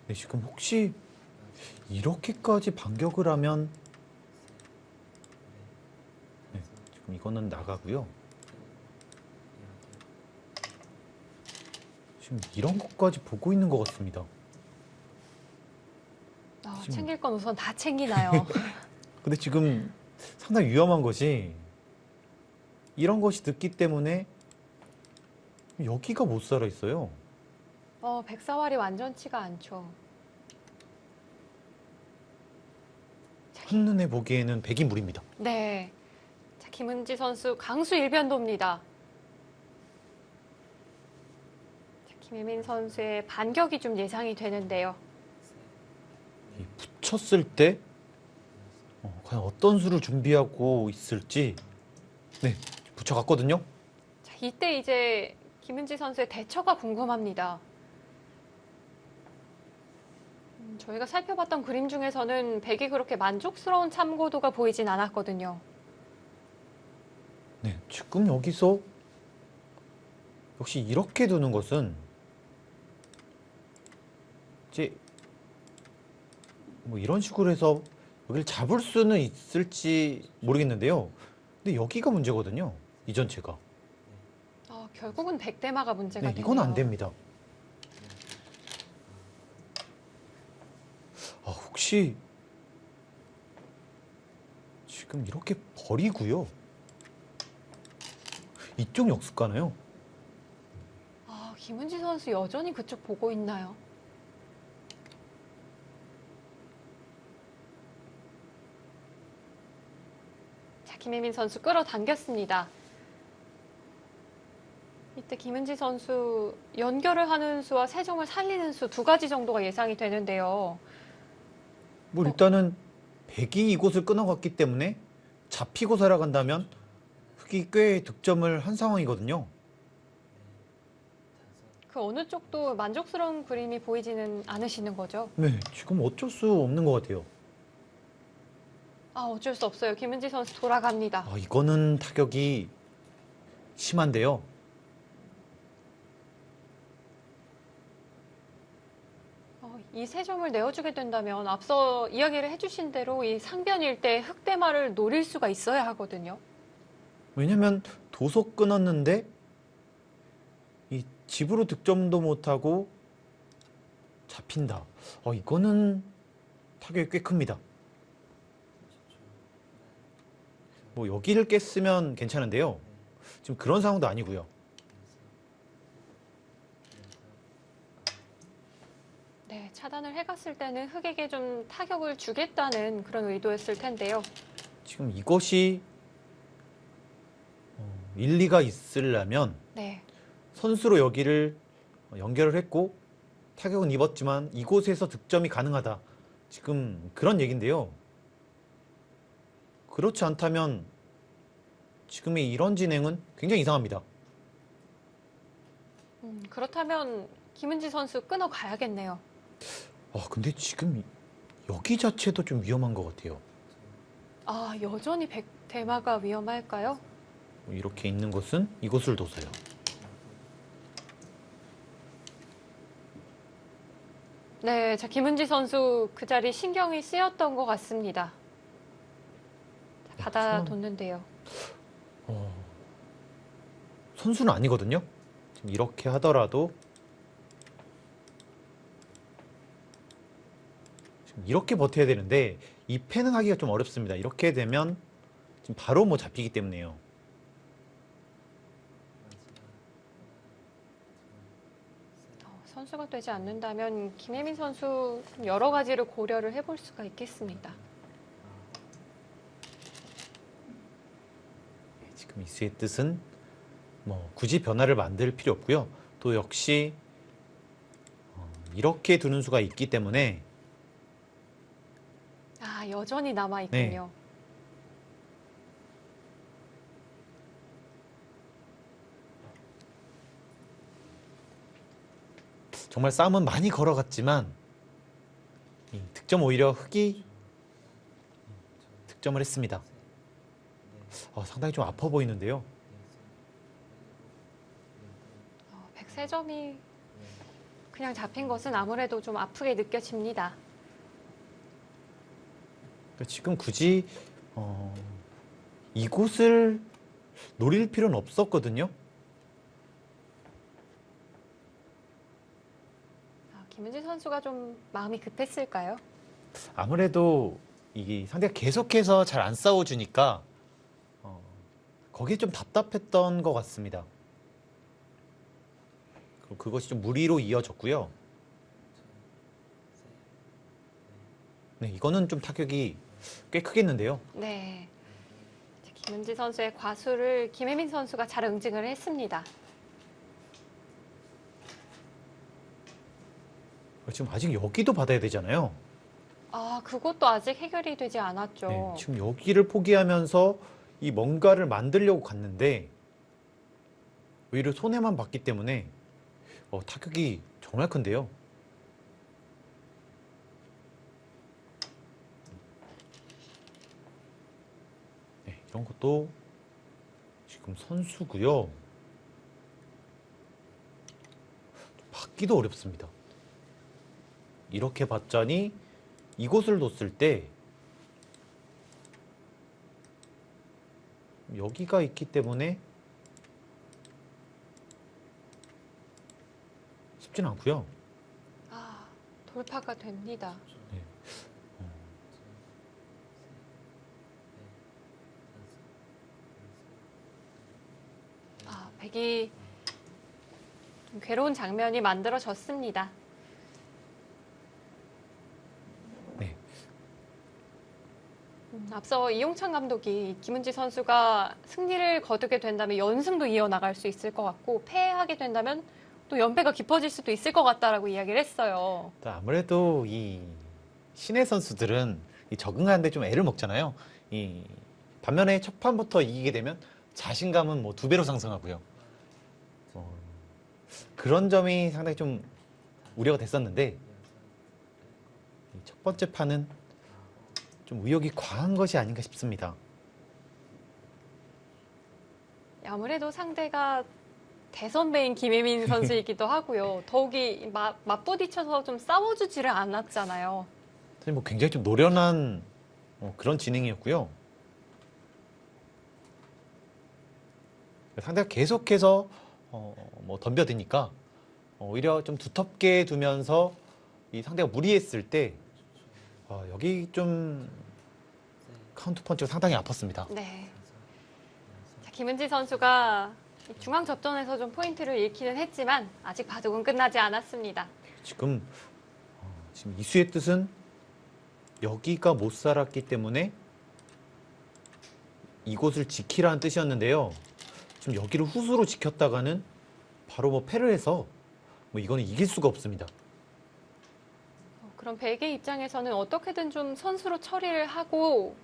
네, 지금 혹시 이렇게까지 반격을 하면 네, 지금 이거는 나가고요. 지금 이런 것까지 보고 있는 것 같습니다. 챙길 건 우선 다 챙기나요? 근데 지금 상당히 위험한 것이 이런 것이 늦기 때문에 여기가 못 살아 있어요. 백사활이 완전치가 않죠. 한눈에 보기에는 백이 무리입니다. 네. 자, 김은지 선수 강수 일변도입니다. 자, 김혜민 선수의 반격이 좀 예상이 되는데요. 붙였을 때 과연 어떤 수를 준비하고 있을지 네, 붙여갔거든요. 자, 이때 이제 김은지 선수의 대처가 궁금합니다. 저희가 살펴봤던 그림 중에서는 백이 그렇게 만족스러운 참고도가 보이진 않았거든요. 네, 지금 여기서 역시 이렇게 두는 것은 이제 이런 식으로 해서 여기를 잡을 수는 있을지 모르겠는데요. 근데 여기가 문제거든요. 이 전체가. 결국은 백대마가 문제가 네, 되네요. 이건 안 됩니다. 혹시 지금 이렇게 버리고요. 이쪽 역습 가나요? 김은지 선수 여전히 그쪽 보고 있나요? 김혜민 선수 끌어당겼습니다. 이때 김은지 선수 연결을 하는 수와 세 점을 살리는 수 두 가지 정도가 예상이 되는데요. 뭐 일단은 백이 이곳을 끊어갔기 때문에 잡히고 살아간다면 흑이 꽤 득점을 한 상황이거든요. 그 어느 쪽도 만족스러운 그림이 보이지는 않으시는 거죠? 네, 지금 어쩔 수 없는 것 같아요. 아, 어쩔 수 없어요. 김은지 선수 돌아갑니다. 아, 이거는 타격이 심한데요. 이 세 점을 내어주게 된다면 앞서 이야기를 해주신 대로 이 상변일 때 흑대마를 노릴 수가 있어야 하거든요. 왜냐면 도속 끊었는데 이 집으로 득점도 못하고 잡힌다. 이거는 타격이 꽤 큽니다. 뭐 여기를 깼으면 괜찮은데요. 지금 그런 상황도 아니고요. 네, 차단을 해갔을 때는 흑에게 좀 타격을 주겠다는 그런 의도였을 텐데요. 지금 이것이 일리가 있으려면 네, 선수로 여기를 연결을 했고 타격은 입었지만 이곳에서 득점이 가능하다. 지금 그런 얘긴데요. 그렇지 않다면 지금의 이런 진행은 굉장히 이상합니다. 그렇다면 김은지 선수 끊어가야겠네요. 근데 지금 여기 자체도 좀 위험한 것 같아요. 아, 여전히 백대마가 위험할까요? 이렇게 있는 것은 이곳을 둬서요. 네, 자, 김은지 선수 그 자리 신경이 쓰였던 것 같습니다. 자, 받아뒀는데요. 선수는 아니거든요. 지금 이렇게 하더라도 지금 이렇게 버텨야 되는데 이 패는 하기가 좀 어렵습니다. 이렇게 되면 지금 바로 뭐 잡히기 때문에요. 선수가 되지 않는다면 김혜민 선수 좀 여러 가지를 고려를 해볼 수가 있겠습니다. 지금 이수의 뜻은 뭐 굳이 변화를 만들 필요 없고요. 또 역시 이렇게 두는 수가 있기 때문에 아, 여전히 남아있군요. 정말 싸움은 많이 걸어갔지만 이 득점 오히려 흑이 득점을 했습니다. 상당히 좀 아파 보이는데요. 103점이 그냥 잡힌 것은 아무래도 좀 아프게 느껴집니다. 그러니까 지금 굳이 이곳을 노릴 필요는 없었거든요. 김은지 선수가 좀 마음이 급했을까요? 아무래도 이게 상대가 계속해서 잘 안 싸워주니까 거기에 좀 답답했던 것 같습니다. 그리고 그것이 좀 무리로 이어졌고요. 네, 이거는 좀 타격이 꽤 크겠는데요. 네. 김은지 선수의 과수를 김혜민 선수가 잘 응징을 했습니다. 지금 아직 여기도 받아야 되잖아요. 아, 그것도 아직 해결이 되지 않았죠. 네, 지금 여기를 포기하면서 이 뭔가를 만들려고 갔는데 오히려 손해만 봤기 때문에 타격이 정말 큰데요. 네, 이런 것도 지금 선수고요. 받기도 어렵습니다. 이렇게 봤자니 이곳을 뒀을 때 여기가 있기 때문에 쉽진 않고요. 아, 돌파가 됩니다. 네. 백이 좀 괴로운 장면이 만들어졌습니다. 네. 앞서 이용찬 감독이 김은지 선수가 승리를 거두게 된다면 연승도 이어나갈 수 있을 것 같고 패하게 된다면 또 연패가 깊어질 수도 있을 것 같다라고 이야기를 했어요. 또 아무래도 이 신예 선수들은 이 적응하는데 좀 애를 먹잖아요. 이 반면에 첫 판부터 이기게 되면 자신감은 뭐 2배로 상승하고요. 그런 점이 상당히 좀 우려가 됐었는데 이첫 번째 판은 좀 의욕이 과한 것이 아닌가 싶습니다. 아무래도 상대가 대선배인 김혜민 선수이기도 하고요. 더욱이 맞부딪혀서 좀 싸워주지를 않았잖아요. 사실 뭐 굉장히 좀 노련한 그런 진행이었고요. 상대가 계속해서 뭐 덤벼드니까 오히려 좀 두텁게 두면서 이 상대가 무리했을 때 여기 좀 카운터 펀치가 상당히 아팠습니다. 네. 자, 김은지 선수가 중앙 접전에서 좀 포인트를 잃기는 했지만 아직 바둑은 끝나지 않았습니다. 지금 이수의 뜻은 여기가 못 살았기 때문에 이곳을 지키라는 뜻이었는데요. 지금 여기를 후수로 지켰다가는 바로 뭐 패를 해서 뭐 이거는 이길 수가 없습니다. 그럼 백의 입장에서는 어떻게든 좀 선수로 처리를 하고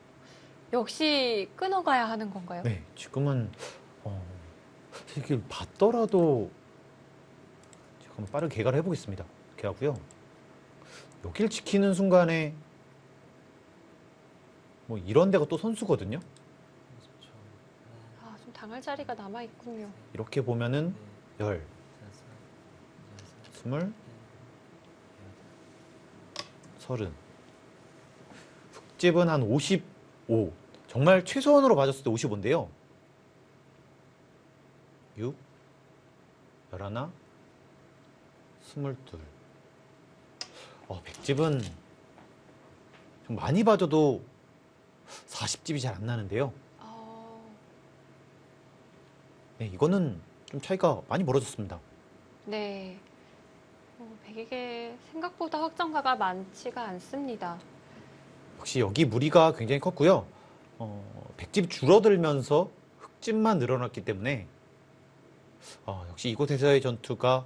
역시 끊어가야 하는 건가요? 네, 지금은 이걸 봤더라도 제가 한번 빠르게 개가를 해보겠습니다. 이렇게 하고요. 여기를 지키는 순간에 뭐 이런 데가 또 선수거든요. 아, 좀 당할 자리가 남아 있군요. 이렇게 보면은 10, 20, 30. 흑집은 한 55. 정말 최소한으로 맞았을 때 55인데요. 6, 11, 22. 백집은 좀 많이 봐줘도 40집이 잘 안 나는데요. 네, 이거는 좀 차이가 많이 벌어졌습니다. 네. 백에게 생각보다 확정가가 많지가 않습니다. 역시 여기 무리가 굉장히 컸고요. 백집이 줄어들면서 흑집만 늘어났기 때문에 역시 이곳에서의 전투가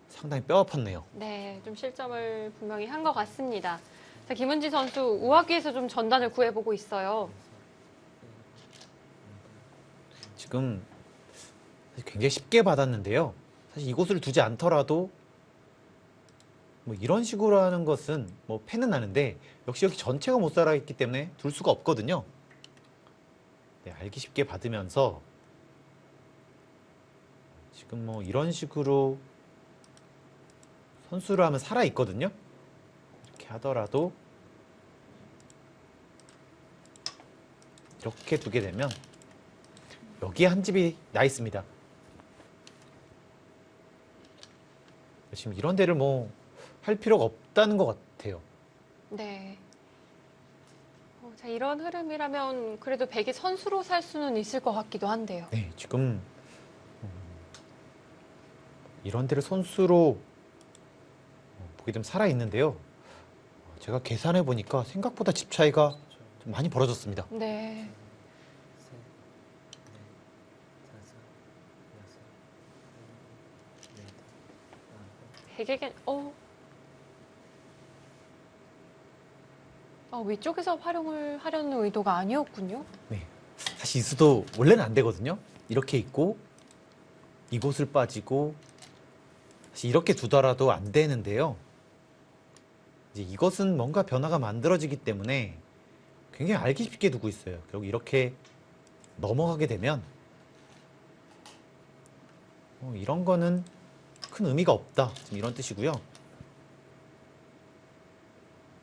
상당히 뼈 아팠네요. 네, 좀 실점을 분명히 한 것 같습니다. 자, 김은지 선수 우아기에서 좀 전단을 구해보고 있어요. 지금 굉장히 쉽게 받았는데요. 사실 이곳을 두지 않더라도 뭐 이런 식으로 하는 것은 뭐 패는 나는데 역시 여기 전체가 못 살아있기 때문에 둘 수가 없거든요. 네, 알기 쉽게 받으면서 지금 뭐 이런 식으로 선수를 하면 살아있거든요. 이렇게 하더라도 이렇게 두게 되면 여기에 한 집이 나 있습니다. 지금 이런 데를 뭐 할 필요가 없다는 것 같아요. 네. 자, 이런 흐름이라면 그래도 백이 선수로 살 수는 있을 것 같기도 한데요. 네, 지금 이런 데를 선수로 보게 되면 살아있는데요. 제가 계산해 보니까 생각보다 집 차이가 좀 많이 벌어졌습니다. 네. 백에게 위쪽에서 활용을 하려는 의도가 아니었군요. 네, 사실 이수도 원래는 안 되거든요. 이렇게 있고 이곳을 빠지고 사실 이렇게 두더라도 안 되는데요. 이제 이것은 뭔가 변화가 만들어지기 때문에 굉장히 알기 쉽게 두고 있어요. 결국 이렇게 넘어가게 되면 이런 거는 큰 의미가 없다. 지금 이런 뜻이고요.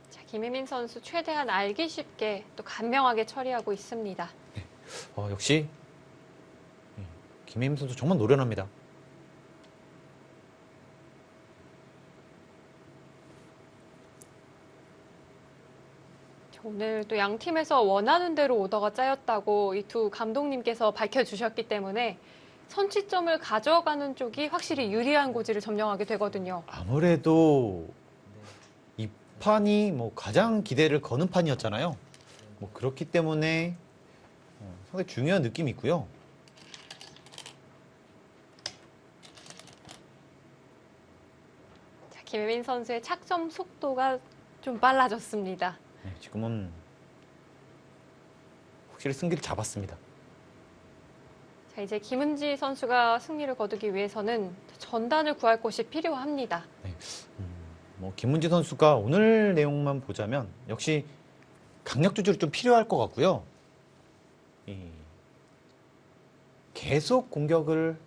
자, 김혜민 선수 최대한 알기 쉽게 또 간명하게 처리하고 있습니다. 역시 김혜민 선수 정말 노련합니다. 오늘 또 양 팀에서 원하는 대로 오더가 짜였다고 이 두 감독님께서 밝혀주셨기 때문에 선취점을 가져가는 쪽이 확실히 유리한 고지를 점령하게 되거든요. 아무래도 이 판이 뭐 가장 기대를 거는 판이었잖아요. 뭐 그렇기 때문에 상당히 중요한 느낌이 있고요. 자, 김혜민 선수의 착점 속도가 좀 빨라졌습니다. 네, 지금은 확실히 승기를 잡았습니다. 자, 이제 김은지 선수가 승리를 거두기 위해서는 전단을 구할 곳이 필요합니다. 뭐 김문지 선수가 오늘 내용만 보자면 역시 강약 조절이 좀 필요할 것 같고요. 계속 공격을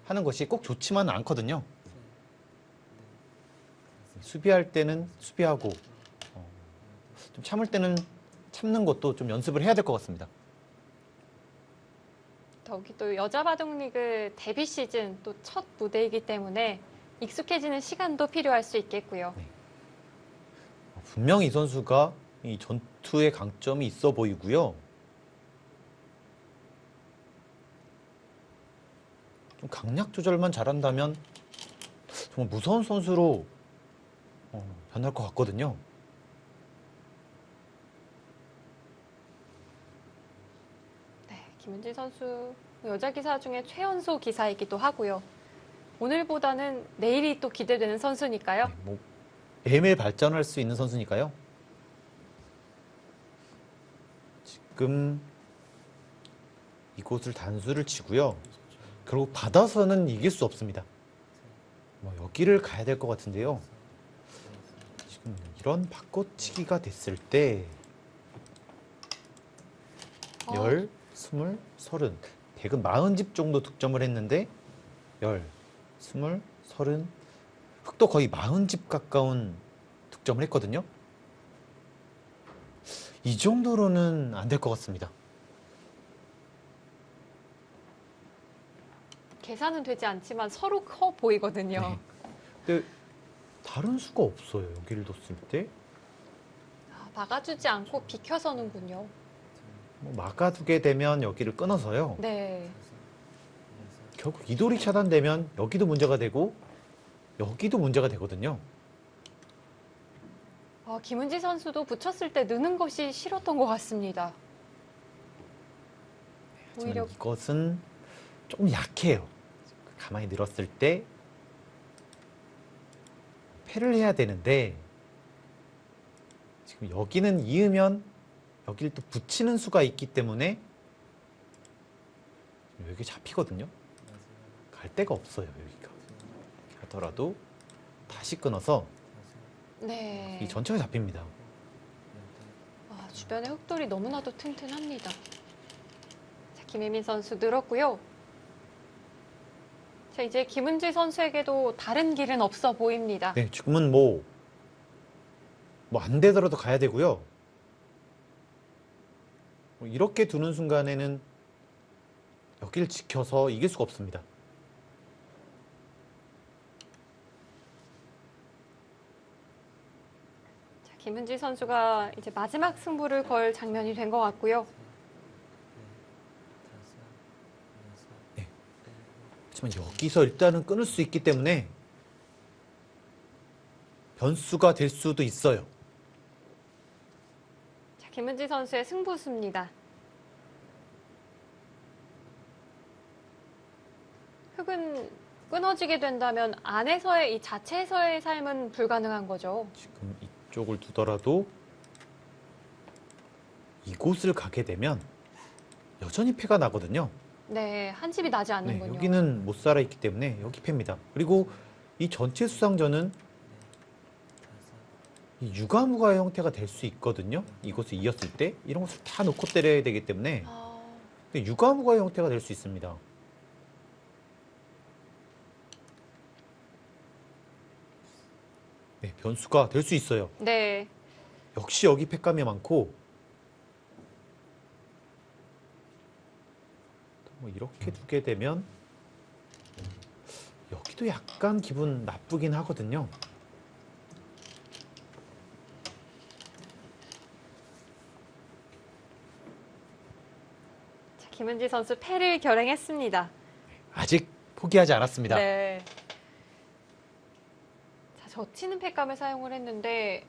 하는 것이 꼭 좋지만은 않거든요. 수비할 때는 수비하고 좀 참을 때는 참는 것도 좀 연습을 해야 될 것 같습니다. 더욱이 또 여자 바둑리그 데뷔 시즌 또 첫 무대이기 때문에 익숙해지는 시간도 필요할 수 있겠고요. 분명히 이 선수가 이 전투의 강점이 있어 보이고요. 좀 강약 조절만 잘한다면 정말 무서운 선수로 변할 것 같거든요. 네, 김은지 선수 여자 기사 중에 최연소 기사이기도 하고요. 오늘보다는 내일이 또 기대되는 선수니까요. 네, 뭐 매일매일 발전할 수 있는 선수니까요. 지금 이곳을 단수를 치고요. 결국 받아서는 이길 수 없습니다. 뭐 여기를 가야 될 것 같은데요. 지금 이런 바꿔치기가 됐을 때 10, 20, 30 대금 40집 정도 득점을 했는데 10, 20, 30 흑도 거의 40집 가까운 득점을 했거든요. 이 정도로는 안 될 것 같습니다. 계산은 되지 않지만 서로 커 보이거든요. 네. 근데 다른 수가 없어요. 여기를 뒀을 때. 아, 막아주지 않고 비켜서는군요. 뭐 막아두게 되면 여기를 끊어서요. 네. 결국 이 돌이 차단되면 여기도 문제가 되고 여기도 문제가 되거든요. 김은지 선수도 붙였을 때 느는 것이 싫었던 것 같습니다. 오히려 하지만 이것은 조금 약해요. 가만히 늘었을 때 패를 해야 되는데 지금 여기는 이으면 여기를 또 붙이는 수가 있기 때문에 여기 잡히거든요. 갈 데가 없어요. 여기가. 하더라도 다시 끊어서 네. 이 전체가 잡힙니다. 주변의 흑돌이 너무나도 튼튼합니다. 자, 김혜민 선수 늘었고요. 자, 이제 김은지 선수에게도 다른 길은 없어 보입니다. 네, 지금은 뭐 안 되더라도 가야 되고요. 이렇게 두는 순간에는 여기를 지켜서 이길 수가 없습니다. 자, 김은지 선수가 이제 마지막 승부를 걸 장면이 된 것 같고요. 하지만 여기서 일단은 끊을 수 있기 때문에 변수가 될 수도 있어요. 자, 김은지 선수의 승부수입니다. 흑은 끊어지게 된다면 안에서의 이 자체에서의 삶은 불가능한 거죠. 지금 이쪽을 두더라도 이곳을 가게 되면 여전히 패가 나거든요. 네, 한 집이 나지 네, 않는군요. 여기는 못 살아 있기 때문에 여기 패입니다. 그리고 이 전체 수상전은 이 유가무가의 형태가 될 수 있거든요. 이곳을 이었을 때 이런 것을 다 놓고 때려야 되기 때문에 유가무가의 형태가 될 수 있습니다. 네, 변수가 될 수 있어요. 네. 역시 여기 패감이 많고 뭐 이렇게 두게 되면 여기도 약간 기분 나쁘긴 하거든요. 자, 김은지 선수 패를 결행했습니다. 아직 포기하지 않았습니다. 네. 자, 젖히는 패감을 사용을 했는데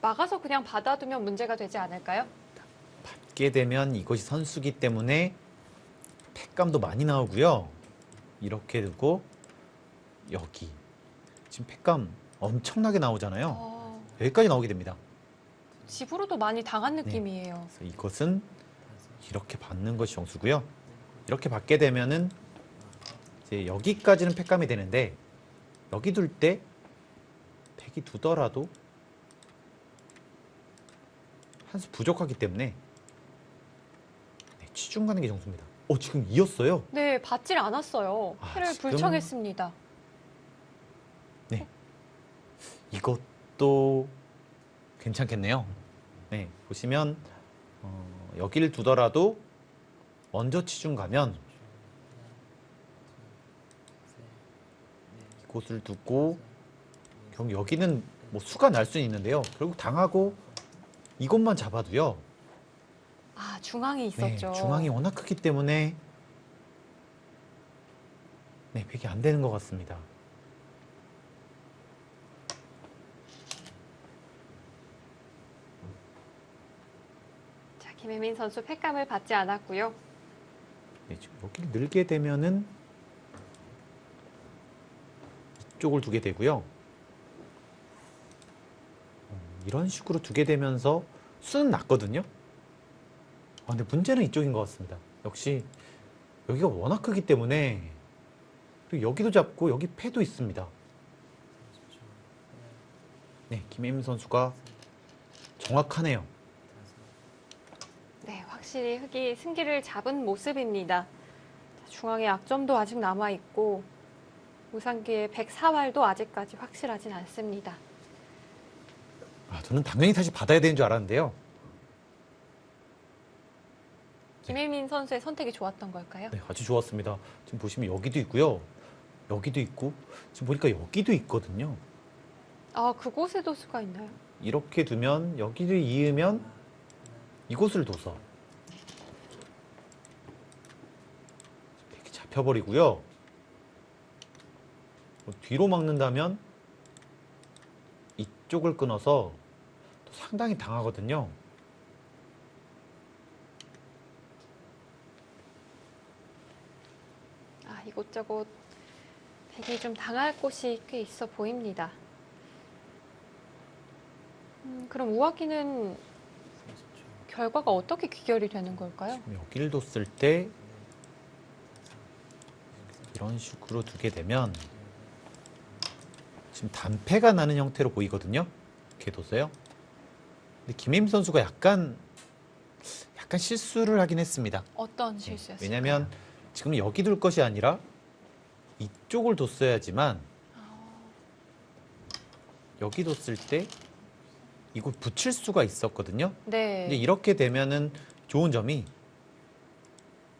막아서 그냥 받아두면 문제가 되지 않을까요? 받게 되면 이것이 선수기 때문에 팩감도 많이 나오고요. 이렇게 두고 여기 지금 팩감 엄청나게 나오잖아요. 여기까지 나오게 됩니다. 집으로도 많이 당한 느낌이에요. 그래서 이것은 이렇게 받는 것이 정수고요. 이렇게 받게 되면은 이제 여기까지는 팩감이 되는데 여기 둘 때 팩이 두더라도 한 수 부족하기 때문에 네, 취중 가는 게 정수입니다. 지금 이었어요. 네, 받질 않았어요. 아, 패를 지금- 불청했습니다. 이것도 괜찮겠네요. 네, 보시면 여기를 두더라도 먼저 취중 가면 이곳을 두고 결국 여기는 뭐 수가 날 수는 있는데요. 결국 당하고 이것만 잡아도요. 아, 중앙이 네, 있었죠. 중앙이 워낙 크기 때문에 네, 팩이 안 되는 것 같습니다. 자, 김혜민 선수 팩감을 받지 않았고요. 네, 지금 여기를 늘게 되면은 이쪽을 두게 되고요. 이런 식으로 두게 되면서 수는 났거든요. 근데 문제는 이쪽인 것 같습니다. 역시 여기가 워낙 크기 때문에 그리고 여기도 잡고 여기 패도 있습니다. 네, 김혜민 선수가 정확하네요. 네, 확실히 흑이 승기를 잡은 모습입니다. 자, 중앙에 약점도 아직 남아있고 우상기의 104활도 아직까지 확실하진 않습니다. 저는 당연히 다시 받아야 되는 줄 알았는데요. 김혜민 선수의 선택이 좋았던 걸까요? 네, 아주 좋았습니다. 지금 보시면 여기도 있고요. 여기도 있고 지금 보니까 여기도 있거든요. 아, 그곳에도 수가 있나요? 이렇게 두면 여기를 이으면 이곳을 둬서 이렇게 잡혀버리고요. 뒤로 막는다면 이쪽을 끊어서 또 상당히 당하거든요. 아, 이곳저곳 백이 좀 당할 곳이 꽤 있어 보입니다. 그럼 우아기는 결과가 어떻게 귀결이 되는 걸까요? 여기를 뒀을 때 이런 식으로 두게 되면 지금 단패가 나는 형태로 보이거든요. 이렇게 뒀어요. 근데 김혜민 선수가 약간 실수를 하긴 했습니다. 어떤 실수였을까요? 왜냐하면 지금 여기 둘 것이 아니라 이쪽을 뒀어야지만 여기 뒀을 때 이곳 붙일 수가 있었거든요. 네. 근데 이렇게 되면은 좋은 점이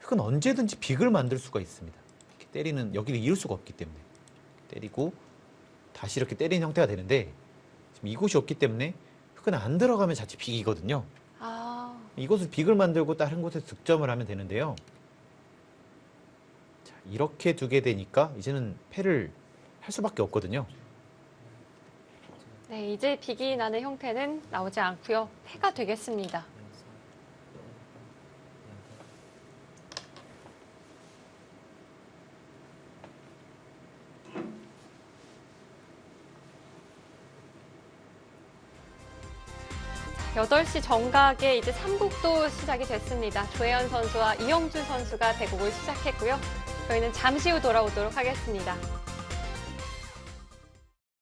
흙은 언제든지 빅을 만들 수가 있습니다. 이렇게 때리는 여기를 이을 수가 없기 때문에 때리고 다시 이렇게 때리는 형태가 되는데 지금 이곳이 없기 때문에 흙은 안 들어가면 자칫 빅이거든요. 아, 이곳을 빅을 만들고 다른 곳에 득점을 하면 되는데요. 자, 이렇게 두게 되니까 이제는 패를 할 수밖에 없거든요. 네, 이제 빅이 나는 형태는 나오지 않고요. 패가 되겠습니다. 자, 8시 정각에 이제 3국도 시작이 됐습니다. 조혜연 선수와 이영주 선수가 대국을 시작했고요. 저희는 잠시 후 돌아오도록 하겠습니다.